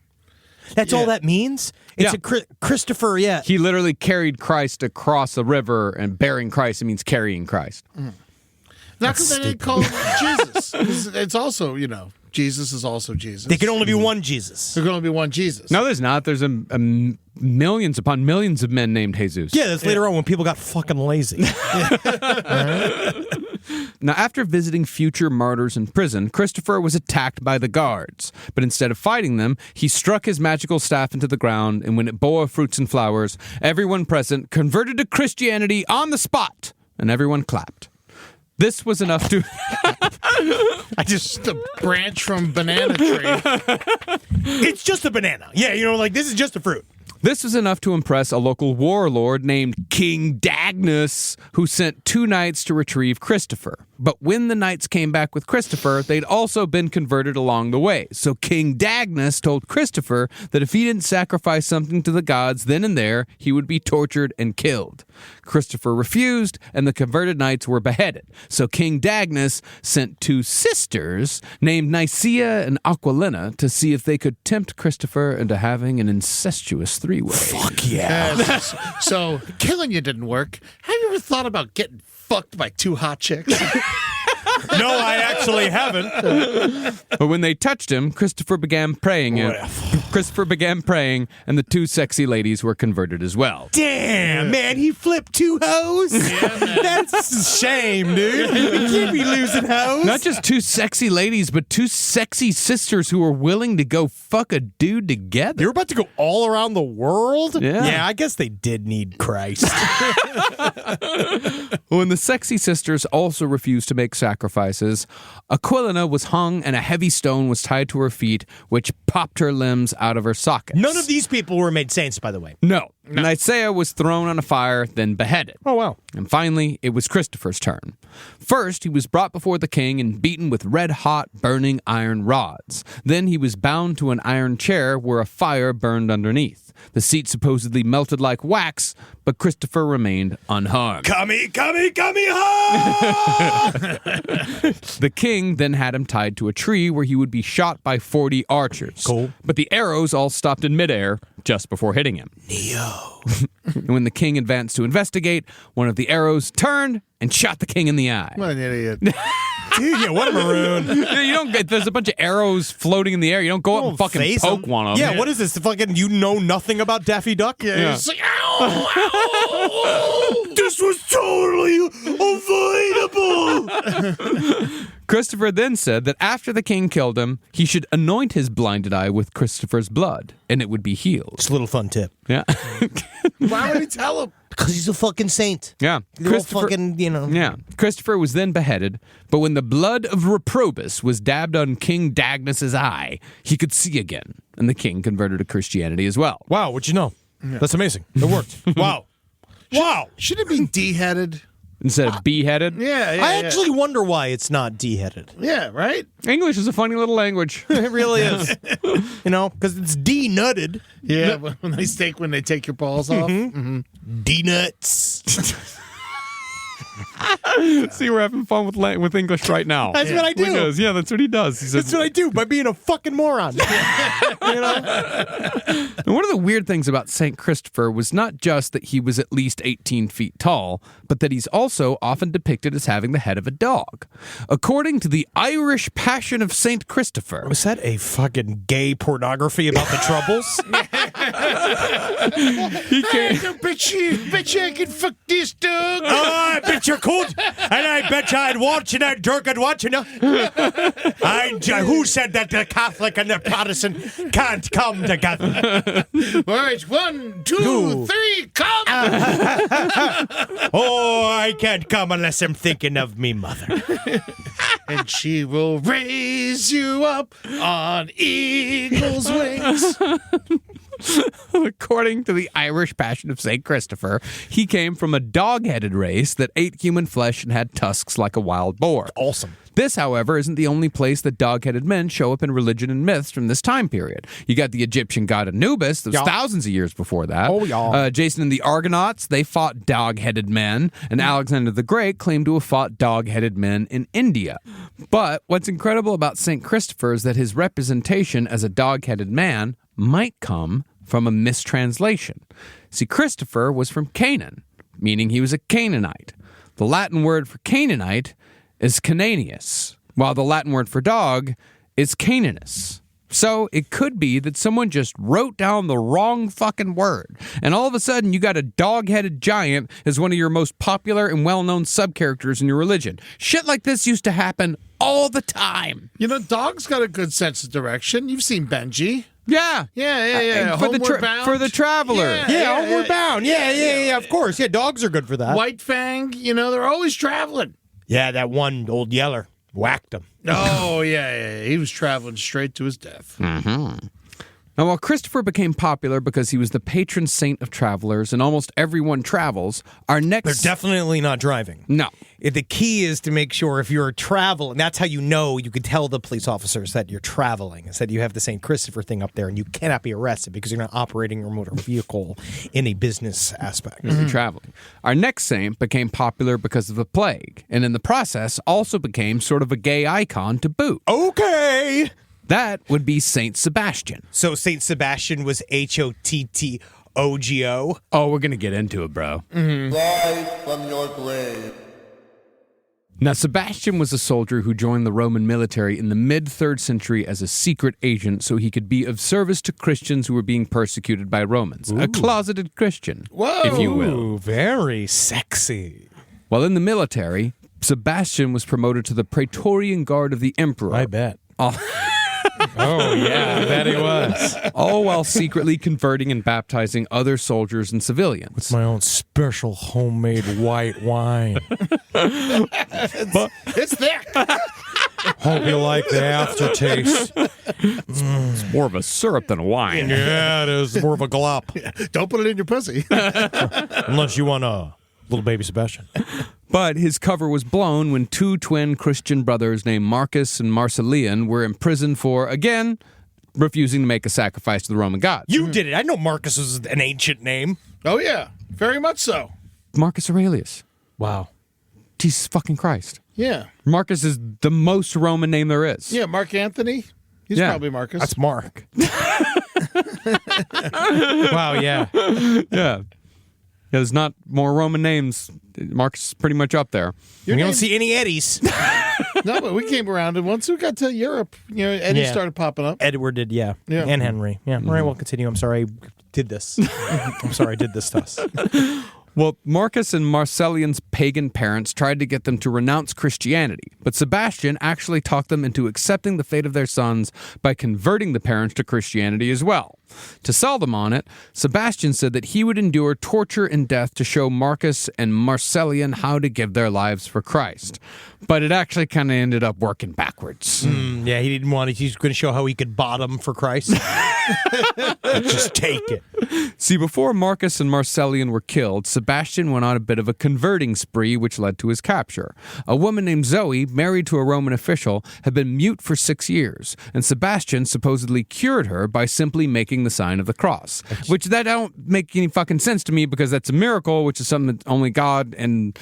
That's all that means? It's Yeah. Christopher, yeah. He literally carried Christ across a river, and bearing Christ, it means carrying Christ. Not because they didn't call him Jesus. It's also, Jesus is also Jesus. There can only be one Jesus. There's going to be one Jesus. No, there's not. There's a millions upon millions of men named Jesus. Yeah, that's later on when people got fucking lazy. Now, after visiting future martyrs in prison, Christopher was attacked by the guards. But instead of fighting them, he struck his magical staff into the ground, and when it bore fruits and flowers, everyone present converted to Christianity on the spot, and everyone clapped. This was enough to... Just a branch from banana tree. It's just a banana. Yeah, this is just a fruit. This was enough to impress a local warlord named King Dagnus, who sent 2 knights to retrieve Christopher. But when the knights came back with Christopher, they'd also been converted along the way. So King Dagnus told Christopher that if he didn't sacrifice something to the gods then and there, he would be tortured and killed. Christopher refused, and the converted knights were beheaded. So King Dagnus sent 2 sisters named Nicaea and Aquilina to see if they could tempt Christopher into having an incestuous three-way. Fuck yeah. So killing you didn't work. Have you ever thought about getting fucked by 2 hot chicks? No, I actually haven't. But when they touched him, Christopher began praying, and the 2 sexy ladies were converted as well. Damn, man, he flipped 2 hoes? That's a shame, dude. You can't be losing hoes. Not just 2 sexy ladies, but 2 sexy sisters who were willing to go fuck a dude together. You're about to go all around the world? Yeah. I guess they did need Christ. When the sexy sisters also refused to make sacrifices, Aquilina was hung and a heavy stone was tied to her feet, which popped her limbs out of her sockets. None of these people were made saints, by the way. No. Nicaea was thrown on a fire, then beheaded. Oh, wow. And finally, it was Christopher's turn. First, he was brought before the king and beaten with red-hot, burning iron rods. Then he was bound to an iron chair where a fire burned underneath. The seat supposedly melted like wax, but Christopher remained unharmed. Come home! The king then had him tied to a tree where he would be shot by 40 archers. Cool. But the arrows all stopped in midair just before hitting him. Neo. And when the king advanced to investigate, one of the arrows turned and shot the king in the eye. What an idiot. Dude, yeah, what a maroon. You don't get, there's a bunch of arrows floating in the air. You don't go up and fucking Face poke 'em. one of them. Yeah, what is this? Fucking, you know nothing about Daffy Duck? Yeah. It's like, ow! This was totally avoidable. Christopher then said that after the king killed him, he should anoint his blinded eye with Christopher's blood, and it would be healed. Just a little fun tip. Yeah. Why would he tell him? Because he's a fucking saint. Yeah. They're all fucking, you know. Yeah. Christopher was then beheaded, but when the blood of Reprobus was dabbed on King Dagnus's eye, he could see again, and the king converted to Christianity as well. Wow, what'd you know? That's amazing. It worked. Wow. Wow. Should it be deheaded? Instead of beheaded. Yeah, I actually wonder why it's not deheaded. Yeah, right? English is a funny little language. It really is. You know, because it's de-nutted. Yeah, when they take your balls off. D-nuts. See, we're having fun with English right now. That's what I do. Windows. Yeah, that's what he does. He says, That's what I do by being a fucking moron. You know? And one of the weird things about St. Christopher was not just that he was at least 18 feet tall, but that he's also often depicted as having the head of a dog. According to the Irish Passion of St. Christopher. Was that a fucking gay pornography about the Troubles? I bet you I can fuck this dog. Oh, I bet you could. And I bet you I'd watch it and jerk and watching you. Who said that the Catholic and the Protestant can't come together? All right, 1, 2, 3, come. Oh, I can't come unless I'm thinking of me mother. And she will raise you up on eagle's wings. According to the Irish Passion of St. Christopher, he came from a dog-headed race that ate human flesh and had tusks like a wild boar. Awesome. This, however, isn't the only place that dog-headed men show up in religion and myths from this time period. You got the Egyptian god Anubis, that was thousands of years before that. Oh, yeah. Jason and the Argonauts, they fought dog-headed men, and Alexander the Great claimed to have fought dog-headed men in India. But what's incredible about St. Christopher is that his representation as a dog-headed man might come from a mistranslation. See, Christopher was from Canaan, meaning he was a Canaanite. The Latin word for Canaanite is Cananeus, while the Latin word for dog is Cananus. So it could be that someone just wrote down the wrong fucking word, and all of a sudden you got a dog-headed giant as one of your most popular and well-known sub-characters in your religion. Shit like this used to happen all the time. You know, dog's got a good sense of direction. You've seen Benji. Yeah. Yeah. For Homeward Bound. for the traveler. Yeah, Homeward Bound. Yeah, of course. Yeah, dogs are good for that. White Fang, you know, they're always traveling. Yeah, that one old yeller whacked him. Oh, yeah. He was traveling straight to his death. Now, while Christopher became popular because he was the patron saint of travelers and almost everyone travels, our next... They're definitely not driving. No. The key is to make sure if you're traveling, that's how you know, you can tell the police officers that you're traveling, is that you have the St. Christopher thing up there and you cannot be arrested because you're not operating a motor vehicle in a business aspect. Traveling. Our next saint became popular because of the plague, and in the process also became sort of a gay icon to boot. Okay. That would be Saint Sebastian. So St. Sebastian was Hottoggo? Oh, we're going to get into it, bro. Rise from your grave. Now, Sebastian was a soldier who joined the Roman military in the mid-3rd century as a secret agent so he could be of service to Christians who were being persecuted by Romans. A closeted Christian, if you will. Ooh, very sexy. While in the military, Sebastian was promoted to the Praetorian Guard of the Emperor. I bet. Oh, yeah, I bet he was. All while secretly converting and baptizing other soldiers and civilians. It's my own special homemade white wine. It's thick. Hope you like the aftertaste. It's more of a syrup than a wine. Yeah, it is more of a glop. Don't put it in your pussy. Unless you want a little baby Sebastian. But his cover was blown when two twin Christian brothers named Marcus and Marcellian were imprisoned for, again, refusing to make a sacrifice to the Roman gods. You did it. I know Marcus is an ancient name. Oh, yeah. Very much so. Marcus Aurelius. Wow. Jesus fucking Christ. Yeah. Marcus is the most Roman name there is. Yeah, Mark Anthony. He's Yeah. probably Marcus. That's Mark. Wow, yeah. Yeah. There's not more Roman names. Marcus is pretty much up there. You don't see any Eddies. No, but we came around, and once we got to Europe, Eddie Yeah. started popping up. Edward did, yeah. Yeah. And Henry. Yeah. All right, we'll continue. I'm sorry I did this. I'm sorry I did this to us. Well, Marcus and Marcellian's pagan parents tried to get them to renounce Christianity, but Sebastian actually talked them into accepting the fate of their sons by converting the parents to Christianity as well. To sell them on it, Sebastian said that he would endure torture and death to show Marcus and Marcellian how to give their lives for Christ. But it actually kind of ended up working backwards. Yeah, he didn't want it. He's going to show how he could bottom for Christ. Just take it. See, before Marcus and Marcellian were killed, Sebastian went on a bit of a converting spree, which led to his capture. A woman named Zoe, married to a Roman official, had been mute for 6 years, and Sebastian supposedly cured her by simply making the sign of the cross. Which that don't make any fucking sense to me, because that's a miracle, which is something that only God and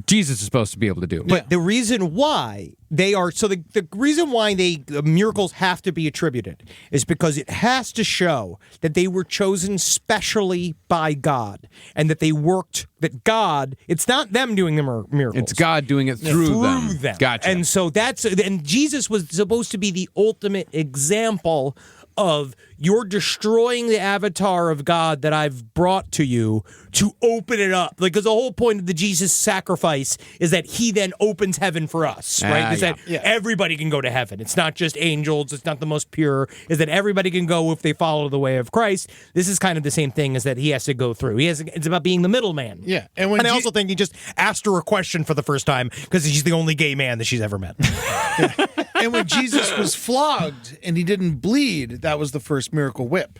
Jesus is supposed to be able to do. But the reason why they are the reason why the miracles have to be attributed is because it has to show that they were chosen specially by God, and that they worked, that God, it's not them doing the miracles. It's God doing it through them. Gotcha. And so and Jesus was supposed to be the ultimate example of you're destroying the avatar of God that I've brought to you to open it up. Like, because the whole point of the Jesus sacrifice is that he then opens heaven for us, right? Is that everybody can go to heaven. It's not just angels. It's not the most pure. Is that everybody can go if they follow the way of Christ. This is kind of the same thing as that he has to go through. It's about being the middleman. Yeah. And I also think he just asked her a question for the first time because he's the only gay man that she's ever met. And when Jesus was flogged and he didn't bleed, that was the first miracle whip.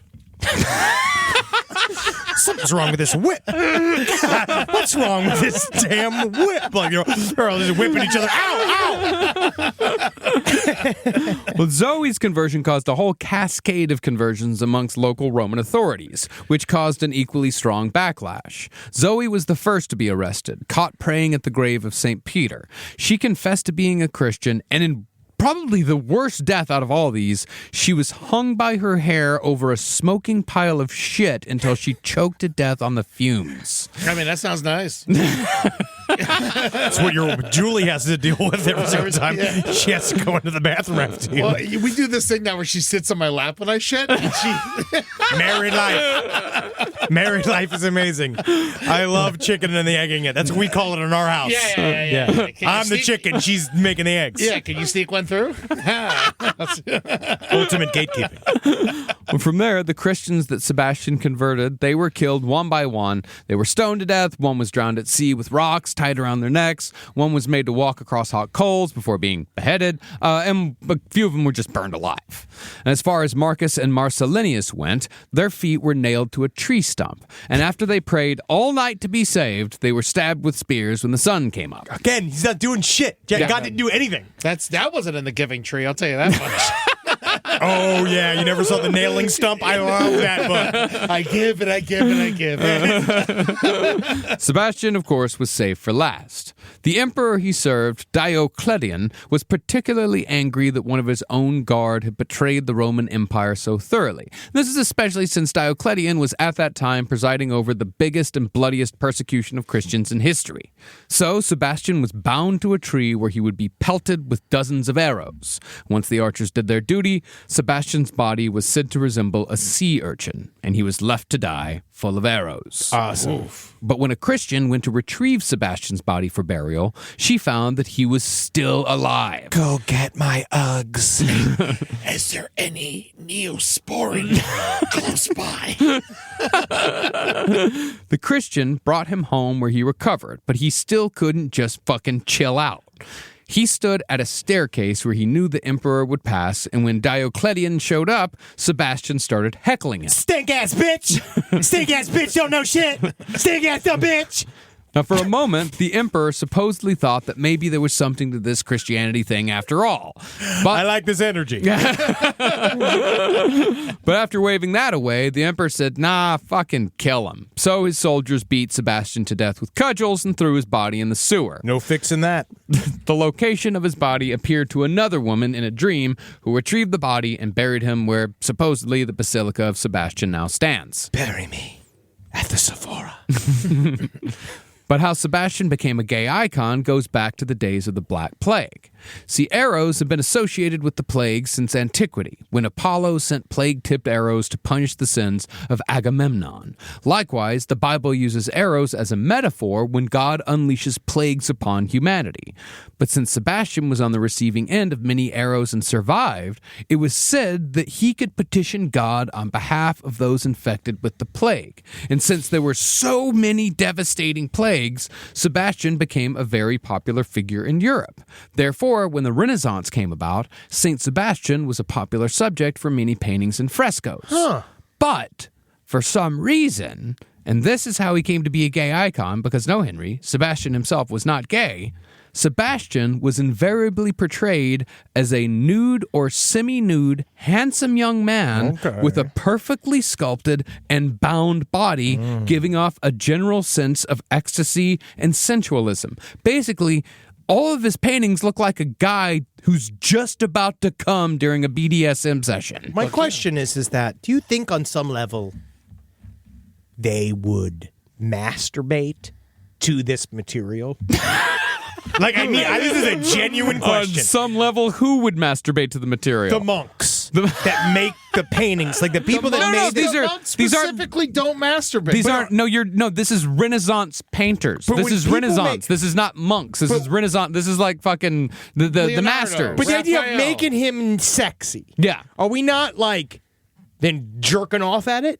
Something's wrong with this whip. What's wrong with this damn whip? Like, they're all just whipping each other. Ow, ow! Well, Zoe's conversion caused a whole cascade of conversions amongst local Roman authorities, which caused an equally strong backlash. Zoe was the first to be arrested, caught praying at the grave of St. Peter. She confessed to being a Christian, and in probably the worst death out of all these, she was hung by her hair over a smoking pile of shit until she choked to death on the fumes. I mean, that sounds nice. That's what Julie has to deal with every single time. Yeah. She has to go into the bathroom after you. Well, we do this thing now where she sits on my lap when I shit. And Married life. Married life is amazing. I love chicken and the egging it. That's what we call it in our house. Yeah. I'm the chicken. She's making the eggs. Yeah, can you sneak one through? Ultimate gatekeeping. Well, from there, the Christians that Sebastian converted, they were killed one by one. They were stoned to death. One was drowned at sea with rocks tied around their necks. One was made to walk across hot coals before being beheaded. And a few of them were just burned alive. And as far as Marcus and Marcellinus went, their feet were nailed to a tree stump. And after they prayed all night to be saved, they were stabbed with spears when the sun came up. Again, he's not doing shit. God didn't do anything. That wasn't in the giving tree, I'll tell you that much. Oh, yeah. You never saw the nailing stump? I love that book. I give and I give and I give. Sebastian, of course, was saved for last. The emperor he served, Diocletian, was particularly angry that one of his own guard had betrayed the Roman Empire so thoroughly. This is especially since Diocletian was at that time presiding over the biggest and bloodiest persecution of Christians in history. So Sebastian was bound to a tree where he would be pelted with dozens of arrows. Once the archers did their duty, Sebastian's body was said to resemble a sea urchin, and he was left to die full of arrows. Awesome. But when a Christian went to retrieve Sebastian's body for burial, she found that he was still alive. Go get my Uggs. Is there any Neosporin close by? The Christian brought him home where he recovered, but he still couldn't just fucking chill out. He stood at a staircase where he knew the emperor would pass, and when Diocletian showed up, Sebastian started heckling him. Stink ass bitch! Stink ass bitch don't know shit! Stink ass dumb bitch! Now, for a moment, the emperor supposedly thought that maybe there was something to this Christianity thing after all. But I like this energy. But after waving that away, the emperor said, nah, fucking kill him. So his soldiers beat Sebastian to death with cudgels and threw his body in the sewer. No fixing that. The location of his body appeared to another woman in a dream who retrieved the body and buried him where supposedly the Basilica of Sebastian now stands. Bury me at the Sephora. But how Sebastian became a gay icon goes back to the days of the Black Plague. See, arrows have been associated with the plague since antiquity, when Apollo sent plague-tipped arrows to punish the sins of Agamemnon. Likewise, the Bible uses arrows as a metaphor when God unleashes plagues upon humanity. But since Sebastian was on the receiving end of many arrows and survived, it was said that he could petition God on behalf of those infected with the plague. And since there were so many devastating plagues, Sebastian became a very popular figure in Europe. Therefore, when the Renaissance came about, Saint Sebastian was a popular subject for many paintings and frescoes. But, for some reason, and this is how he came to be a gay icon, because no, Henry, Sebastian himself was not gay, Sebastian was invariably portrayed as a nude or semi-nude, handsome young man with a perfectly sculpted and bound body, giving off a general sense of ecstasy and sensualism. Basically, all of his paintings look like a guy who's just about to come during a BDSM session. My question is that, do you think on some level they would masturbate to this material? Like, I mean, this is a genuine question. On some level, who would masturbate to the material? The monks that make the paintings, like the people that made these are specifically don't masturbate. These aren't. This is Renaissance painters. This is Renaissance. This is not monks. This is Renaissance. This is like fucking the masters. But the idea of making him sexy. Yeah. Are we not like then jerking off at it?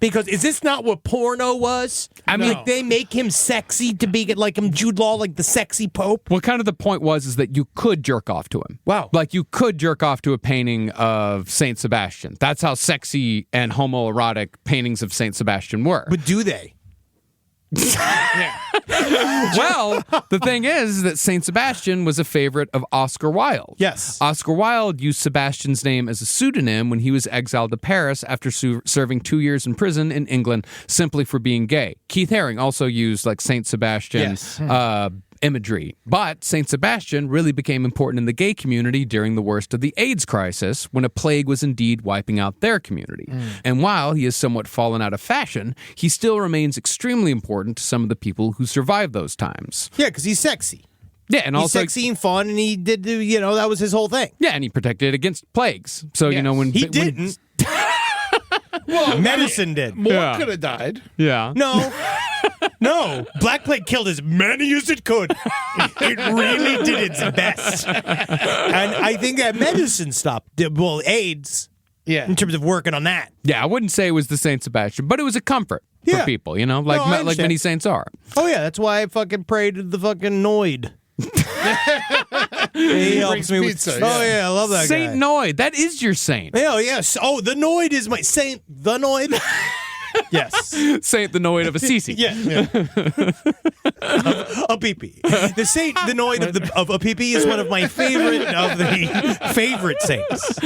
Because is this not what porno was? I mean, like they make him sexy to be like him, Jude Law, like the sexy pope. Well, kind of the point is that you could jerk off to him. Wow. Like you could jerk off to a painting of Saint Sebastian. That's how sexy and homoerotic paintings of Saint Sebastian were. But do they? Well, the thing is that Saint Sebastian was a favorite of Oscar Wilde. Yes. Oscar Wilde used Sebastian's name as a pseudonym when he was exiled to Paris after serving 2 years in prison in England simply for being gay. Keith Haring also used like Saint Sebastian imagery. But Saint Sebastian really became important in the gay community during the worst of the AIDS crisis, when a plague was indeed wiping out their community. And while he has somewhat fallen out of fashion, he still remains extremely important to some of the people who survived those times. Yeah, because he's sexy. Yeah, and He's also sexy and fun, and he did, that was his whole thing. Yeah, and he protected against plagues. So, when he didn't. Well, medicine did. More could have died. Yeah. No, Black Plague killed as many as it could. It really did its best. And I think that medicine stopped, AIDS, in terms of working on that. Yeah, I wouldn't say it was the Saint Sebastian, but it was a comfort for people, like many saints are. Oh, yeah, that's why I fucking prayed to the fucking Noid. He helps me with pizza, Oh, yeah, I love that Saint guy. Noid, that is your saint. Oh, yes. Oh, the Noid is my saint. The Noid. Yes. Saint the Noid of Assisi. Yeah. Of Apipi. The Saint the Noid of Apipi is one of my favorite of the favorite saints.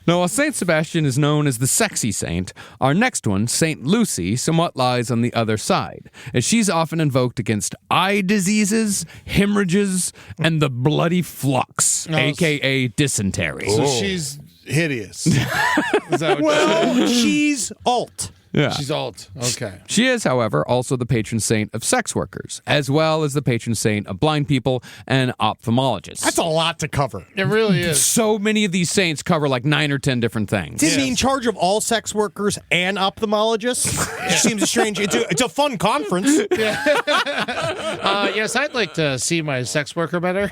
Now, while Saint Sebastian is known as the sexy saint, our next one, Saint Lucy, somewhat lies on the other side, as she's often invoked against eye diseases, hemorrhages, and the bloody flux, a.k.a. dysentery. So she's hideous. Is that what Well, she's alt. Yeah. she's alt. Okay. She is, however, also the patron saint of sex workers, as well as the patron saint of blind people and ophthalmologists. That's a lot to cover. It really is. So many of these saints cover like 9 or 10 different things. To be in charge of all sex workers and ophthalmologists seems strange. It's a fun conference. Yes, I'd like to see my sex worker better.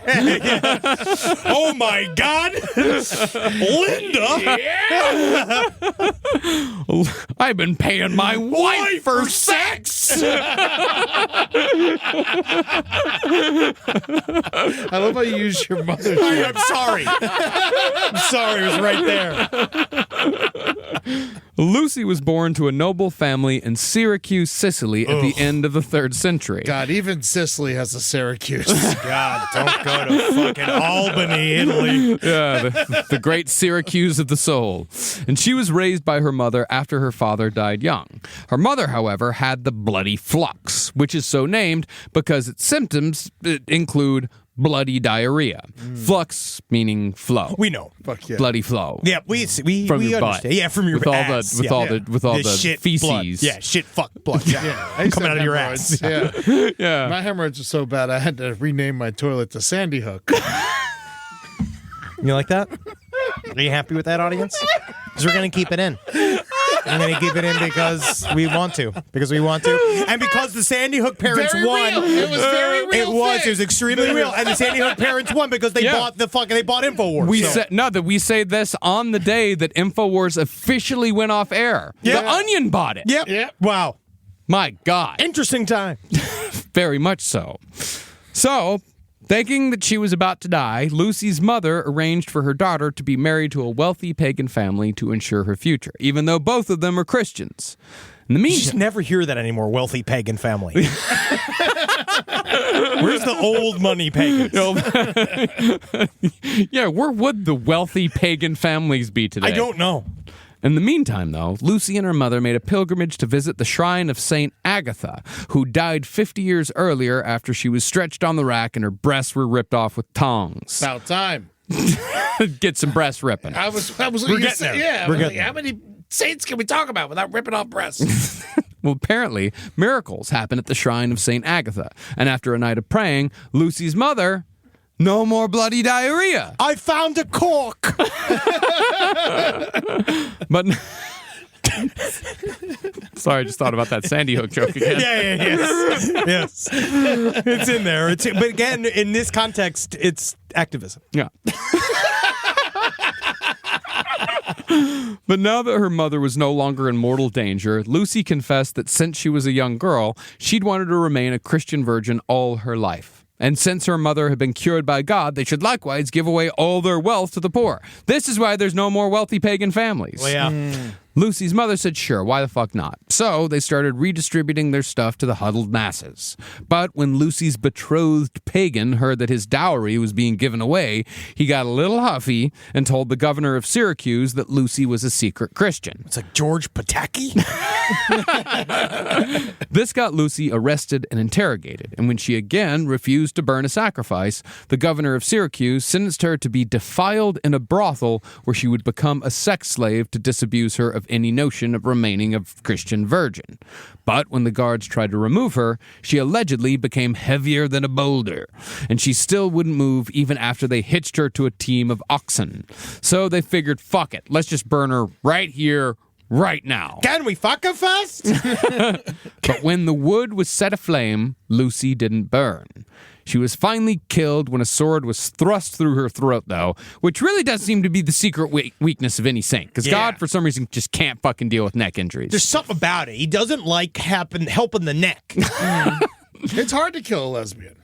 Oh my God, Linda! I've been paying my wife for sex. I love how you use your mother's name. I'm sorry. I'm sorry. It was right there. Lucy was born to a noble family in Syracuse, Sicily at the end of the 3rd century. God, even Sicily has a Syracuse. God, don't go to fucking Albany, Italy. Yeah, the great Syracuse of the soul. And she was raised by her mother after her father died young. Her mother, however, had the bloody flux, which is so named because its symptoms include bloody diarrhea. Flux meaning flow. We know. Fuck yeah. Bloody flow. Yeah, we From your butt. understand. Yeah, from your With all ass. the shit, feces. blood. Yeah, shit, fuck, blood. Yeah, I used to coming out of have your ass. hemorrhoids. Yeah. Yeah. My hemorrhoids were so bad I had to rename my toilet to Sandy Hook. You like that? Are you happy with that, audience? Because we're going to keep it in. We're going to keep it in because we want to. And because the Sandy Hook parents Very won. real. It was very real. It was. thing. It was extremely real. And the Sandy Hook parents won because they bought InfoWars. We say this on the day that InfoWars officially went off air. Yeah. The Onion bought it. Yep. Yep. Wow. My God. Interesting time. Very much so. So, thinking that she was about to die, Lucy's mother arranged for her daughter to be married to a wealthy pagan family to ensure her future, even though both of them are Christians. In the You just meantime, never hear that anymore, wealthy pagan family. Where's the old money pagans? yeah, where would the wealthy pagan families be today? I don't know. In the meantime, though, Lucy and her mother made a pilgrimage to visit the shrine of Saint Agatha, who died 50 years earlier after she was stretched on the rack and her breasts were ripped off with tongs. About time. Get some breast ripping. That was We're what you getting said. there. Yeah. We're Like, getting there. how many saints can we talk about without ripping off breasts? Well, apparently, miracles happened at the shrine of Saint Agatha, and after a night of praying, Lucy's mother, no more bloody diarrhea. I found a cork. But sorry, I just thought about that Sandy Hook joke again. Yes. It's in there. But again, in this context, it's activism. Yeah. But now that her mother was no longer in mortal danger, Lucy confessed that since she was a young girl, she'd wanted to remain a Christian virgin all her life. And since her mother had been cured by God, they should likewise give away all their wealth to the poor. This is why there's no more wealthy pagan families. Well, yeah. Lucy's mother said, sure, why the fuck not? So they started redistributing their stuff to the huddled masses. But when Lucy's betrothed pagan heard that his dowry was being given away, he got a little huffy and told the governor of Syracuse that Lucy was a secret Christian. It's like George Pataki. This got Lucy arrested and interrogated, and when she again refused to burn a sacrifice, the governor of Syracuse sentenced her to be defiled in a brothel where she would become a sex slave to disabuse her of any notion of remaining a Christian virgin. But when the guards tried to remove her, she allegedly became heavier than a boulder, and she still wouldn't move even after they hitched her to a team of oxen. So they figured, fuck it, let's just burn her right here, right now. Can we fuck her first? But when the wood was set aflame, Lucy didn't burn. She was finally killed when a sword was thrust through her throat, though, which really does seem to be the secret weakness of any saint, because God, for some reason, just can't fucking deal with neck injuries. There's something about it. He doesn't like helping the neck. It's hard to kill a lesbian.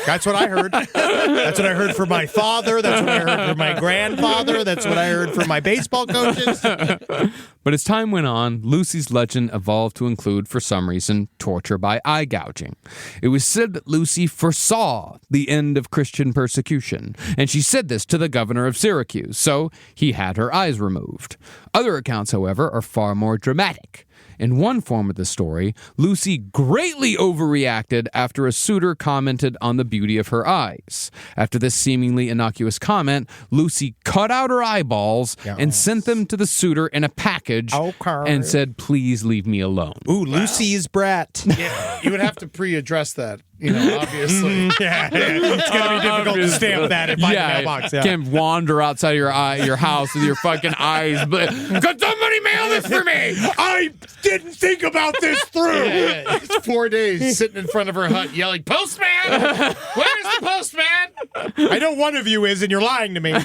That's what I heard. That's what I heard from my father. That's what I heard from my grandfather. That's what I heard from my baseball coaches. But as time went on, Lucy's legend evolved to include, for some reason, torture by eye gouging. It was said that Lucy foresaw the end of Christian persecution, and she said this to the governor of Syracuse, so he had her eyes removed. Other accounts, however, are far more dramatic. In one form of the story, Lucy greatly overreacted after a suitor commented on the beauty of her eyes. After this seemingly innocuous comment, Lucy cut out her eyeballs and sent them to the suitor in a package and said, please leave me alone. Ooh, Lucy's brat. Yeah, you would have to pre-address that, obviously. Yeah. It's going to be difficult to stamp that in my mailbox. You can't wander outside of your house with your fucking eyes. But could somebody mail this for me? I didn't think about this through. Yeah, it's 4 days sitting in front of her hut yelling, "Postman! Where's the postman?" I know one of you is, and you're lying to me.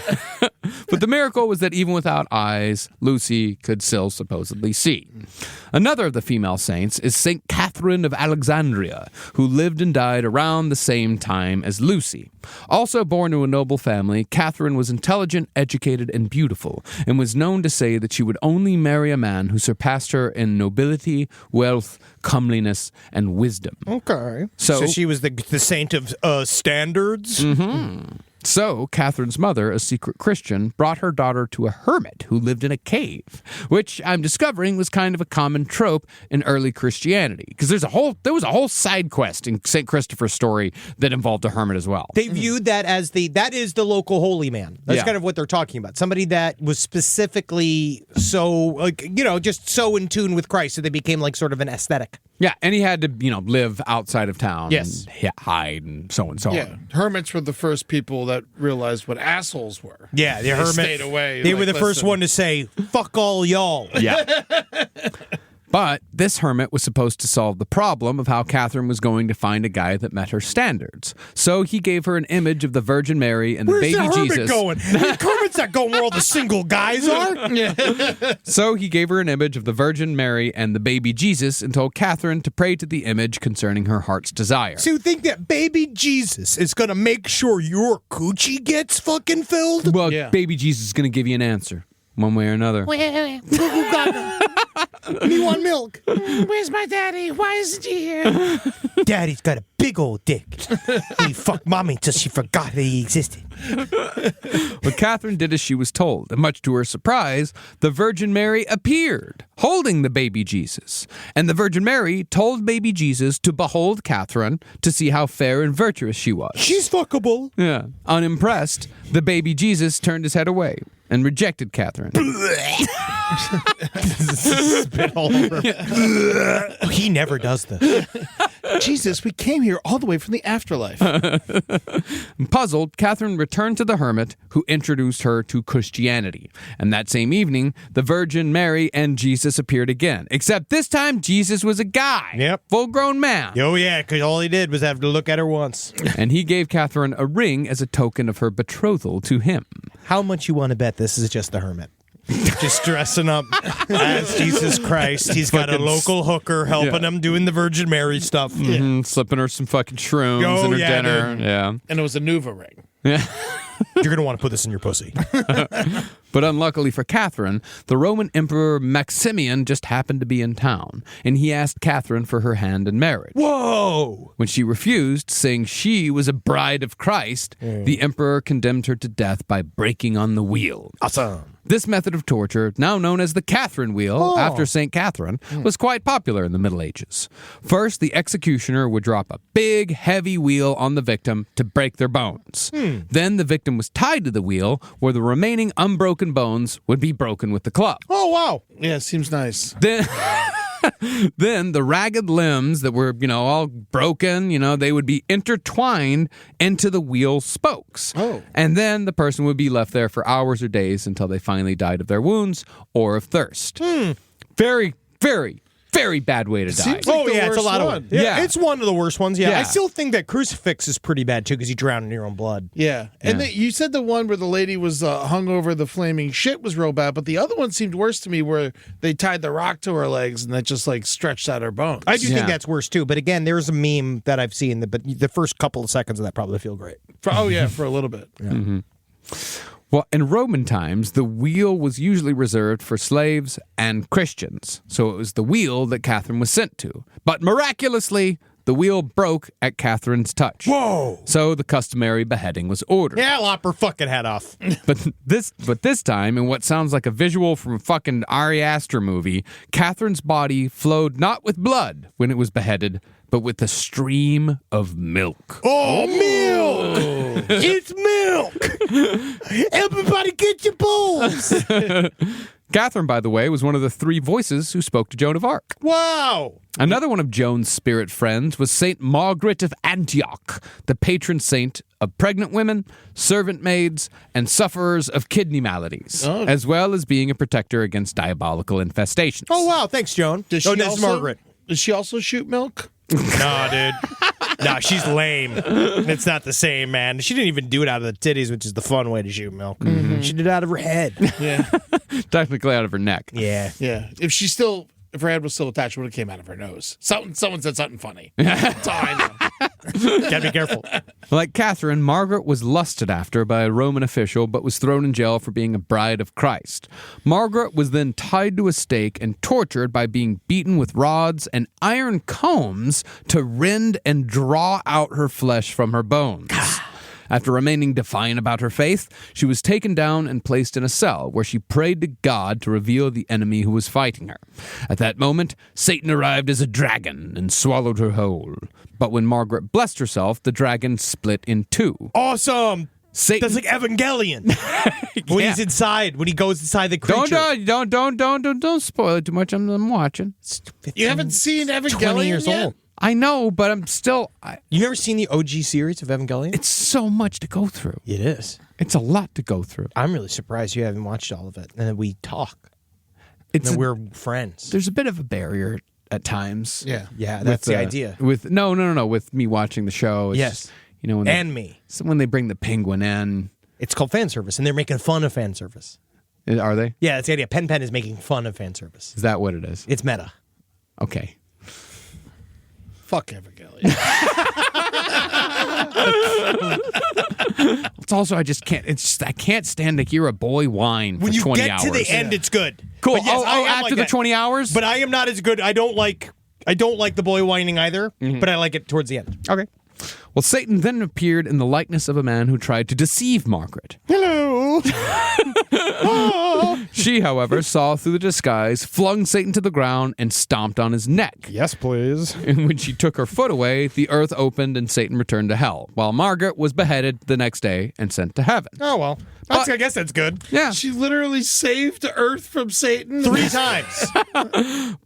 But the miracle was that even without eyes, Lucy could still supposedly see. Another of the female saints is St. Catherine of Alexandria, who lived and died around the same time as Lucy. Also born to a noble family, Catherine was intelligent, educated, and beautiful, and was known to say that she would only marry a man who surpassed her in nobility, wealth, comeliness, and wisdom. Okay. So she was the saint of standards? So, Catherine's mother, a secret Christian, brought her daughter to a hermit who lived in a cave, which I'm discovering was kind of a common trope in early Christianity. Because there was a whole side quest in St. Christopher's story that involved a hermit as well. They viewed that as that is the local holy man. That's kind of what they're talking about. Somebody that was specifically just so in tune with Christ that they became like sort of an aesthetic. Yeah, and he had to, live outside of town. Yes. And hide and so on and so on. Hermits were the first people that realized what assholes were. Yeah, the hermit. Stayed away. They were the first one to say, fuck all y'all. Yeah. But this hermit was supposed to solve the problem of how Catherine was going to find a guy that met her standards. So he gave her an image of the Virgin Mary and the Where's baby the hermit Jesus. going? The hermit's not going where all the single guys are. So he gave her an image of the Virgin Mary and the baby Jesus and told Catherine to pray to the image concerning her heart's desire. So you think that baby Jesus is going to make sure your coochie gets fucking filled? Well, baby Jesus is going to give you an answer, one way or another. Me want milk. Where's my daddy? Why isn't he here? Daddy's got a big old dick. He fucked mommy till she forgot that he existed. But Catherine did as she was told, and much to her surprise, the Virgin Mary appeared, holding the baby Jesus. And the Virgin Mary told baby Jesus to behold Catherine to see how fair and virtuous she was. She's fuckable. Yeah. Unimpressed, the baby Jesus turned his head away and rejected Catherine. Spit all over. He never does this. Jesus, we came here all the way from the afterlife. Puzzled, Catherine returned to the hermit, who introduced her to Christianity. And that same evening, the Virgin Mary and Jesus appeared again. Except this time, Jesus was a guy. Yep. Full-grown man. Oh, yeah, because all he did was have to look at her once. And he gave Catherine a ring as a token of her betrothal to him. How much you want to bet this is just the hermit? Just dressing up as Jesus Christ. He's got a local hooker helping him doing the Virgin Mary stuff. Slipping her some fucking shrooms in her dinner. dude. Yeah. And it was a Nuva ring. Yeah. You're going to want to put this in your pussy. But unluckily for Catherine, the Roman Emperor Maximian just happened to be in town, and he asked Catherine for her hand in marriage. Whoa! When she refused, saying she was a bride of Christ, the emperor condemned her to death by breaking on the wheel. Awesome. This method of torture, now known as the Catherine wheel, after St. Catherine, was quite popular in the Middle Ages. First, the executioner would drop a big, heavy wheel on the victim to break their bones. Then the victim was tied to the wheel, where the remaining unbroken bones would be broken with the club. Oh, wow. Yeah, seems nice. Then the ragged limbs that were, all broken, they would be intertwined into the wheel spokes. Oh. And then the person would be left there for hours or days until they finally died of their wounds or of thirst. Very, very, very bad way to die. Seems like the it's a worst lot one. of. Yeah. It's one of the worst ones. Yeah, Yeah. I still think that crucifix is pretty bad too because you drown in your own blood. Yeah. And you said the one where the lady was hung over the flaming shit was real bad, but the other one seemed worse to me where they tied the rock to her legs and that just stretched out her bones. I do Yeah. think that's worse too. But again, there's a meme that I've seen, but the first couple of seconds of that probably feel great. For a little bit. Well, in Roman times, the wheel was usually reserved for slaves and Christians. So it was the wheel that Catherine was sent to. But miraculously, the wheel broke at Catherine's touch. Whoa! So the customary beheading was ordered. Yeah, lop her fucking head off. But this time, in what sounds like a visual from a fucking Ari Aster movie, Catherine's body flowed not with blood when it was beheaded, but with a stream of milk. Oh, milk! It's milk! Everybody get your bowls! Catherine, by the way, was one of the 3 voices who spoke to Joan of Arc. Wow! Another one of Joan's spirit friends was Saint Margaret of Antioch, the patron saint of pregnant women, servant maids, and sufferers of kidney maladies, as well as being a protector against diabolical infestations. Oh, wow. Thanks, Joan. Does this she is also, Margaret. Does she also shoot milk? Nah, dude. No, she's lame. It's not the same, man. She didn't even do it out of the titties, which is the fun way to shoot milk. She did it out of her head. Yeah. Technically out of her neck. Yeah. Yeah. If her head was still attached, it would have came out of her nose. Someone said something funny. That's all I know. Gotta be careful. Like Catherine, Margaret was lusted after by a Roman official but was thrown in jail for being a bride of Christ. Margaret was then tied to a stake and tortured by being beaten with rods and iron combs to rend and draw out her flesh from her bones. After remaining defiant about her faith, she was taken down and placed in a cell where she prayed to God to reveal the enemy who was fighting her. At that moment, Satan arrived as a dragon and swallowed her whole. But when Margaret blessed herself, the dragon split in two. Awesome. Satan. That's like Evangelion. When he's inside, when he goes inside the creature. Don't spoil it too much. I'm watching. You haven't seen Evangelion 20 years yet? old. I know, but I'm still. You ever seen the OG series of Evangelion? It's so much to go through. It is. It's a lot to go through. I'm really surprised you haven't watched all of it. And then we talk. It's And we're friends. There's a bit of a barrier at times. Yeah. Yeah, that's with, the idea. With no, with me watching the show. It's Yes. just, when And me. when they bring the penguin in, It's called fan service, and they're making fun of fan service. are they? Yeah, that's the idea. Pen is making fun of fan service. Is that what it is? It's meta. Okay. Fuck Evangelion. It's also I just can't. It's just, I can't stand to hear a boy whine for When you 20 get hours. to the end, it's good. Cool. But yes, I am after like the that. 20 hours. But I am not as good. I don't like the boy whining either. But I like it towards the end. okay. Well, Satan then appeared in the likeness of a man who tried to deceive Margaret. Hello. She, however, saw through the disguise, flung Satan to the ground, and stomped on his neck. Yes, please. And when she took her foot away, the earth opened and Satan returned to hell, while Margaret was beheaded the next day and sent to heaven. Oh well. I guess that's good. Yeah. She literally saved Earth from Satan 3 times.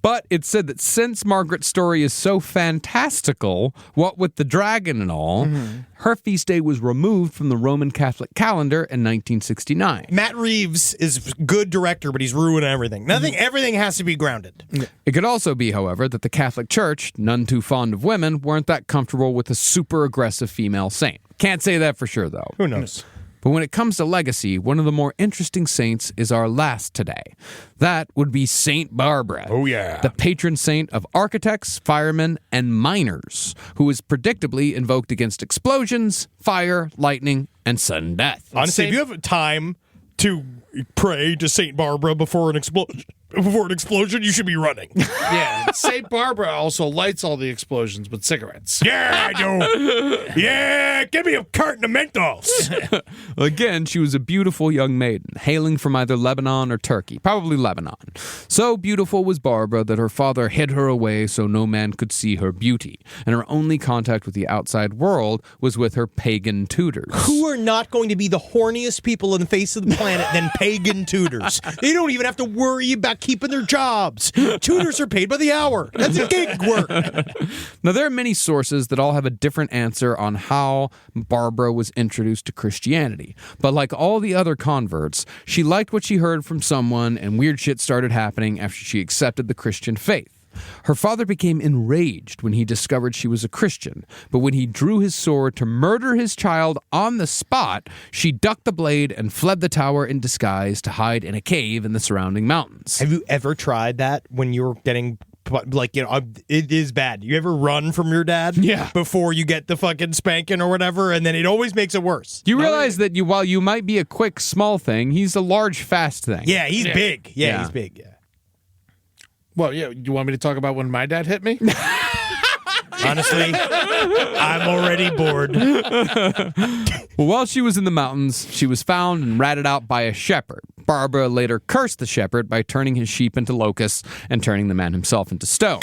But it's said that since Margaret's story is so fantastical, what with the dragon and all, her feast day was removed from the Roman Catholic calendar in 1969. Matt Reeves is a good director, but he's ruining everything. Everything has to be grounded. It could also be, however, that the Catholic Church, none too fond of women, weren't that comfortable with a super aggressive female saint. Can't say that for sure, though. Who knows? But when it comes to legacy, one of the more interesting saints is our last today. That would be Saint Barbara. Oh, yeah. The patron saint of architects, firemen, and miners, who is predictably invoked against explosions, fire, lightning, and sudden death. Honestly, if you have time to pray to Saint Barbara before an explosion, you should be running. Yeah. St. Barbara also lights all the explosions with cigarettes. Yeah, I do. Yeah, give me a carton of Mentos. Again, she was a beautiful young maiden, hailing from either Lebanon or Turkey, probably Lebanon. So beautiful was Barbara that her father hid her away so no man could see her beauty, and her only contact with the outside world was with her pagan tutors. Who are not going to be the horniest people on the face of the planet than pagan tutors? They don't even have to worry about keeping their jobs. Tutors are paid by the hour. That's a gig work. Now, there are many sources that all have a different answer on how Barbara was introduced to Christianity. But like all the other converts, she liked what she heard from someone, and weird shit started happening after she accepted the Christian faith. Her father became enraged when he discovered she was a Christian, but when he drew his sword to murder his child on the spot, she ducked the blade and fled the tower in disguise to hide in a cave in the surrounding mountains. Have you ever tried that when you were getting, it is bad. You ever run from your dad? Yeah. Before you get the fucking spanking or whatever, and then it always makes it worse. You realize that while you might be a quick, small thing, he's a large, fast thing. Yeah, he's big. Yeah, he's big, yeah. Well, yeah. You want me to talk about when my dad hit me? Honestly, I'm already bored. Well, while she was in the mountains, she was found and ratted out by a shepherd. Barbara later cursed the shepherd by turning his sheep into locusts and turning the man himself into stone.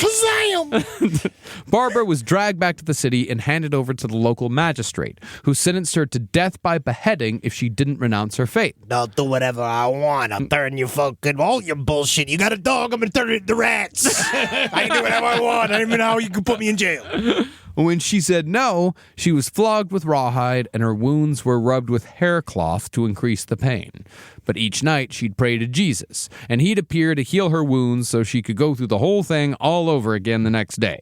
Barbara was dragged back to the city and handed over to the local magistrate, who sentenced her to death by beheading if she didn't renounce her faith. I'll do whatever I want. I'll turn you fucking all your bullshit. You got a dog, I'm gonna turn it into rats. I can do whatever I want. I don't even know how you can put me in jail. When she said no, she was flogged with rawhide and her wounds were rubbed with haircloth to increase the pain. But each night she'd pray to Jesus, and he'd appear to heal her wounds so she could go through the whole thing all over again the next day.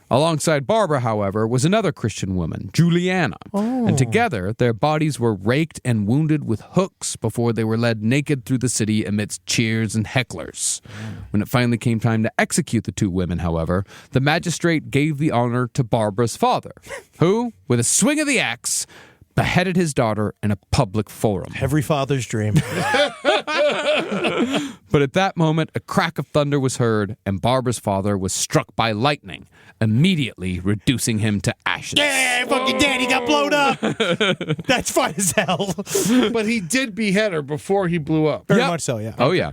Alongside Barbara, however, was another Christian woman, Juliana. And together, their bodies were raked and wounded with hooks before they were led naked through the city amidst cheers and hecklers. When it finally came time to execute the two women, however, the magistrate gave the honor to Barbara's father, who, with a swing of the axe, beheaded his daughter in a public forum. Every father's dream. But at that moment, a crack of thunder was heard, and Barbara's father was struck by lightning, immediately reducing him to ashes. Yeah, fucking daddy got blown up. That's fun as hell. But he did behead her before he blew up. Very Yep. much so, yeah. Oh, yeah.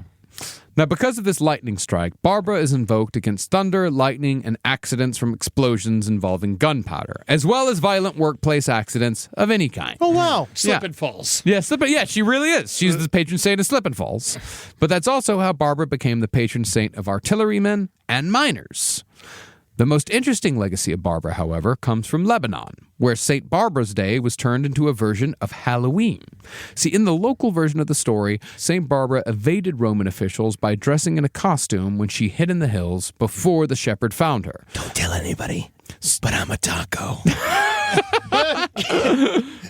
Now, because of this lightning strike, Barbara is invoked against thunder, lightning, and accidents from explosions involving gunpowder, as well as violent workplace accidents of any kind. Oh, wow. Slip and falls. Yeah, she really is. She's the patron saint of slip and falls. But that's also how Barbara became the patron saint of artillerymen and miners. The most interesting legacy of Barbara, however, comes from Lebanon, where St. Barbara's Day was turned into a version of Halloween. See, in the local version of the story, St. Barbara evaded Roman officials by dressing in a costume when she hid in the hills before the shepherd found her. Don't tell anybody, but I'm a taco.